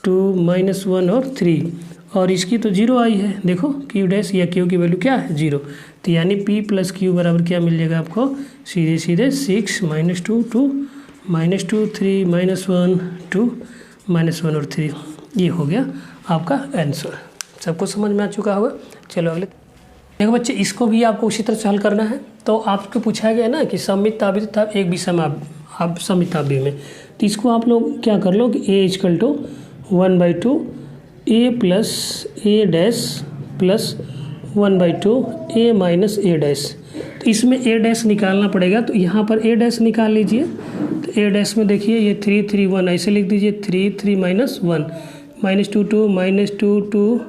2 -1 और 3, और इसकी तो 0 आई है। देखो Q डैश या Q की वैल्यू क्या है? 0। तो यानी P + Q बराबर क्या मिल जाएगा आपको? सीधे 6 -2 2 -2 3 -1 2 -1 और 3। ये हो गया आपका आंसर। सबको समझ में आ चुका होगा। चलो अगले देखो बच्चे, इसको भी आपको उसी तरह से हल करना है। तो आपको पूछा गया ना कि सममित तापव्यूह था एक विषम आप सममित तापव्यूह में, तो इसको आप लोग क्या कर लो कि A equal to 1/2 A + A dash plus 1/2 A minus A dash. तो इसमें A डैश निकालना पड़ेगा, तो यहाँ पर A डैश निकाल लीजिए। तो A डैश में देखिए ये 3 3 1 ऐसे लिख दीजिए, 3 3 -1 -2 2 -2 2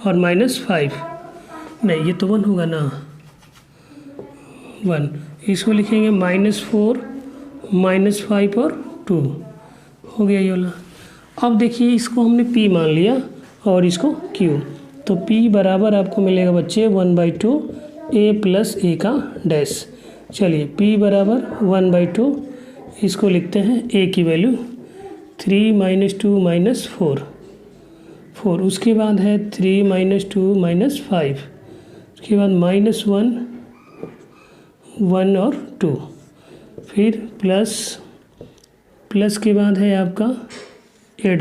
और -5। नहीं ये तो 1 होगा ना, 1। इसको लिखेंगे -4 -5 और 2 हो गया ये वाला। अब देखिए इसको हमने P मान लिया और इसको Q, तो P बराबर आपको मिलेगा बच्चे 1/2 A + A का डैश। चलिए P बराबर 1/2, इसको लिखते हैं A की वैल्यू 3 -2 -4, उसके बाद है 3 -2 -5, उसके बाद -1 1 और 2, फिर प्लस के बाद है आपका A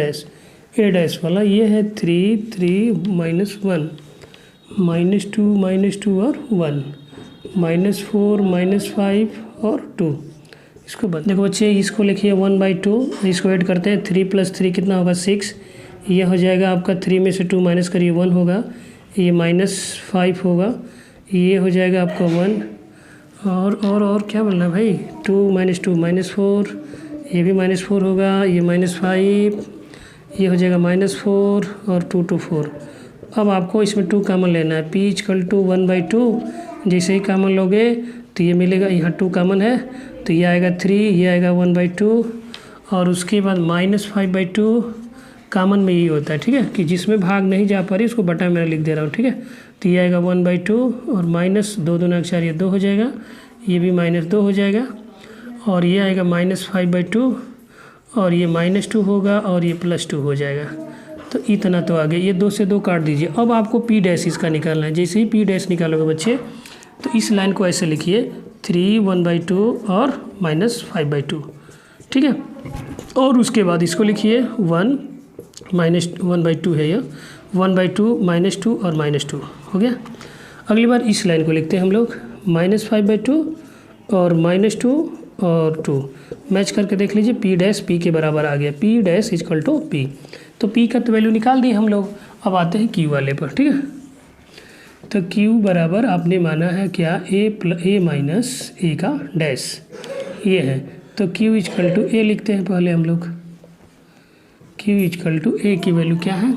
डैश वाला, ये है 3 3 -1 -2 और 1 -4 -5 और 2। इसको बंद देखो बच्चे, इसको लिखिए 1/2, इसको ऐड करते हैं 3 + 3 कितना होगा 6, ये हो जाएगा आपका 3 में से 2 माइनस करिए 1 होगा, ये -5 होगा, ये हो जाएगा आपका 1 और क्या बोलना भाई, 2 - 2 -4, ये भी -4 होगा, ये -5, ये हो जाएगा -4 और 2 2 4। अब आपको इसमें 2 कॉमन लेना है, p = 1/2। जैसे ही कॉमन लोगे तो ये मिलेगा, यहाँ 2 कॉमन है तो ये आएगा 3, ये आएगा 1/2 और उसके बाद -5/2 कॉमन में ये होता है, ठीक है, कि जिसमें भाग नहीं जा पा रही उसको बटा मैं लिख दे रहा हूँ, ठीक है। तो ये आएगा 1/2 और -2 दूना 4, ये 2 हो जाएगा, ये भी -2 हो जाएगा और ये आएगा -5/2 और ये -2 होगा और ये +2 हो जाएगा। तो इतना तो आ गया, ये 2 से 2 काट दीजिए। अब आपको p' इसका निकालना है। जैसे ही p' निकालोगे बच्चे तो इस लाइन को ऐसे लिखिए, 3 1/2 और -5/2, ठीक है। और उसके बाद इसको लिखिए 1 -1/2 है ये, 1/2 -2 और -2 हो गया। अगली बार इस लाइन को लिखते हैं हम लोग, -5/2 और -2 और 2 मैच करके देख लीजिए, p' के बराबर आ गया, p' = p। तो p का तो वैल्यू निकाल दिए हम लोग। अब आते हैं q वाले पर, ठीक है। तो q बराबर आपने माना है क्या, a - a का डैश, ये है। तो q = a लिखते हैं पहले हम लोग। q = a की वैल्यू क्या है,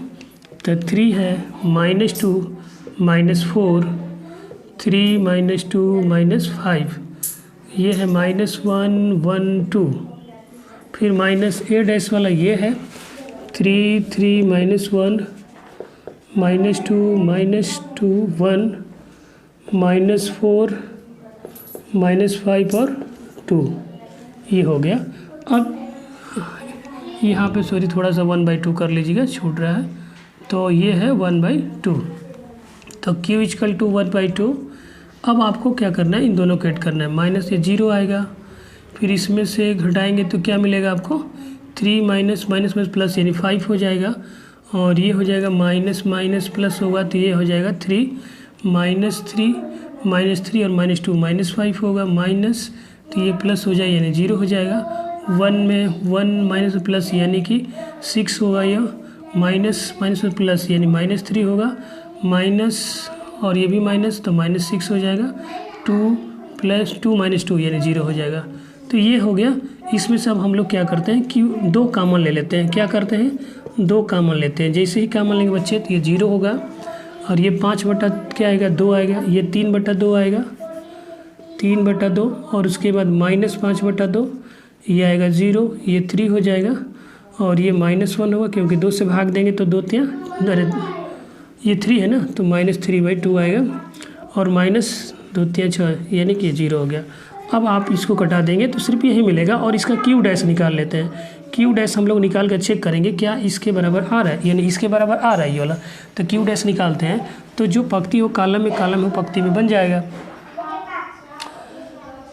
तो 3 है, -2 -4, 3 - 2 -5, ये है -1 1 2, फिर -a' वाला ये है 3 3 -1 -2 -2 1 -4 -5 और 2, ये हो गया। अब यहाँ पे सॉरी थोड़ा सा 1/2 कर लीजिएगा, छूट रहा है, तो ये है 1/2। तो q = 1/2। अब आपको क्या करना है, इन दोनों को ऐड करना है, माइनस ये 0 आएगा, फिर इसमें से घटाएंगे तो क्या मिलेगा आपको, 3 - प्लस यानी 5 हो जाएगा और ये हो जाएगा -+ होगा तो ये हो जाएगा 3 -3 -3 और -2 -5 होगा, माइनस तो ये प्लस हो जाएगा यानी 0 हो जाएगा, 1 में 1 - प्लस यानी कि 6 होगा, यह माइनस प्लस यानी -3 होगा, माइनस और ये भी माइनस तो -6 हो जाएगा, 2 + 2 - 2 यानी 0 हो जाएगा। तो ये हो गया। इसमें से अब हम लोग क्या करते हैं कि 2 कॉमन ले लेते हैं। क्या करते हैं, 2 कॉमन लेते हैं। जैसे ही कॉमन लेंगे बच्चे तो ये 0 होगा और ये 5 बटा क्या आएगा, 2 आएगा, ये 3/2 आएगा, 3/2 और उसके बाद -5/2 ये आएगा 0, ये 3 हो जाएगा और ये -1 होगा क्योंकि 2 से भाग देंगे तो 2 3, अरे ये 3 है ना, तो -3/2 आएगा और -2 3 6 यानी कि 0 हो गया। अब आप इसको कटा देंगे तो सिर्फ यही मिलेगा और इसका q' निकाल लेते हैं। q' हम लोग निकाल कर चेक करेंगे क्या इसके बराबर आ रहा है, यानी इसके बराबर आ रहा है ये वाला। तो q' निकालते हैं तो जो पंक्ति हो कॉलम हो पंक्ति में बन जाएगा।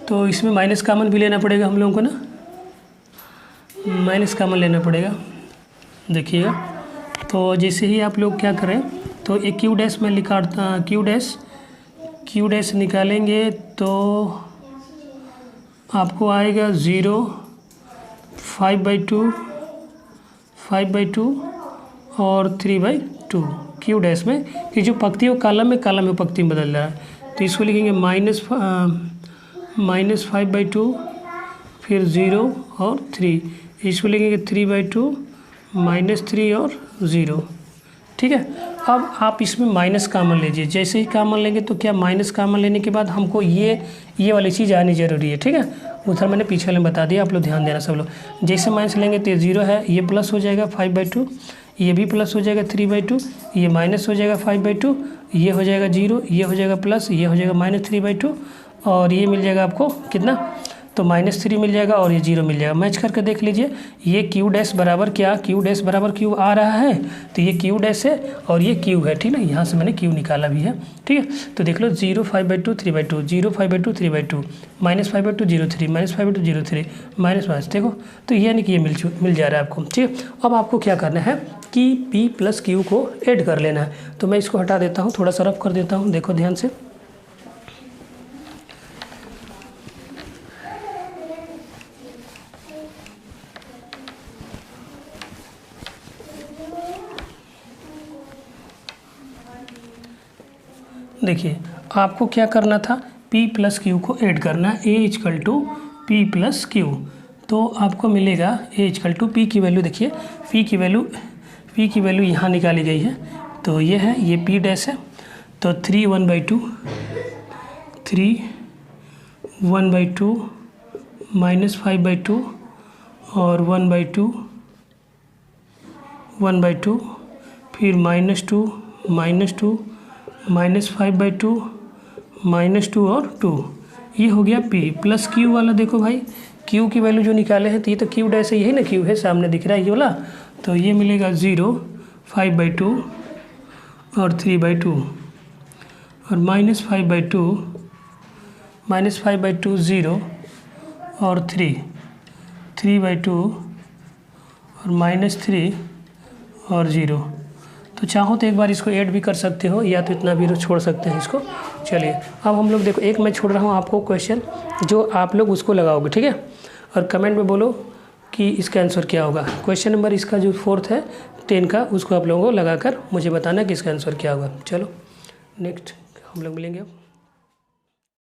तो इसमें माइनस कॉमन भी लेना पड़ेगा हम लोगों को ना, माइनस कॉमन लेना पड़ेगा। देखिएगा तो जैसे ही आप लोग क्या करें तो एक q' में निकालता, q' निकालेंगे तो आपको आएगा 0 5/2 और 3/2 q' में, कि जो पंक्ति हो कॉलम में पंक्ति में बदल रहा है। तो इसको लिखेंगे -5/2 फिर 0 और 3, इसको लिखेंगे 3/2 -3 और 0, ठीक है। अब आप इसमें माइनस कॉमन लीजिए। जैसे ही कॉमन लेंगे तो क्या, माइनस कॉमन लेने के बाद हमको ये वाली चीज़ आनी ज़रूरी है, ठीक है। उधर मैंने पीछे वाले बता दिया, आप लोग ध्यान देना सब लोग। जैसे माइनस लेंगे तो ये 0 है, ये प्लस हो जाएगा 5/2, ये भी प्लस हो जाएगा 3/2, ये माइनस हो जाएगा 5/2, ये हो जाएगा 0, ये हो जाएगा प्लस, ये हो जाएगा -3/2 और ये मिल जाएगा आपको कितना, तो -3 मिल जाएगा और ये 0 मिल जाएगा। मैच करके देख लीजिए, ये q' बराबर क्या, q' बराबर q आ रहा है, तो ये q' है और ये q है, ठीक है। यहाँ से मैंने q निकाला भी है, ठीक है। तो देख लो 0 5/2 3/2, 0 5/2 3/2, -5/2 0 3, -5/2 0 3, -5, देखो तो ये यानी कि ये मिल जा रहा है आपको, ठीक है। अब आपको क्या करना है कि p + q को ऐड कर लेना है। तो मैं इसको हटा देता हूँ, थोड़ा सा रफ कर देता हूँ, देखो ध्यान से। देखिए आपको क्या करना था, P प्लस क्यू को ऐड करना है, A equal to P plus Q. तो आपको मिलेगा A इक्वल टू P की वैल्यू, देखिए P की वैल्यू यहाँ निकाली गई है, तो ये है, ये P डैश है, तो 3 1/2 माइनस 5/2 और 1/2 फिर -2 माइनस 5/2 -2 और 2, ये हो गया P प्लस Q वाला। देखो भाई Q की वैल्यू जो निकाले हैं तो ये तो Q डैश है, यही ना Q है, सामने दिख रहा है ये वाला, तो ये मिलेगा 0 5/2 और 3/2 और -5/2 0 और 3/2 और -3 और 0। तो चाहो तो एक बार इसको ऐड भी कर सकते हो, या तो इतना भी छोड़ सकते हैं इसको। चलिए अब हम लोग देखो, एक मैं छोड़ रहा हूँ आपको क्वेश्चन, जो आप लोग उसको लगाओगे, ठीक है, और कमेंट में बोलो कि इसका आंसर क्या होगा। क्वेश्चन नंबर इसका जो 4th है 10 का, उसको आप लोगों को लगाकर मुझे बताना कि इसका आंसर क्या होगा। चलो नेक्स्ट हम लोग मिलेंगे अब।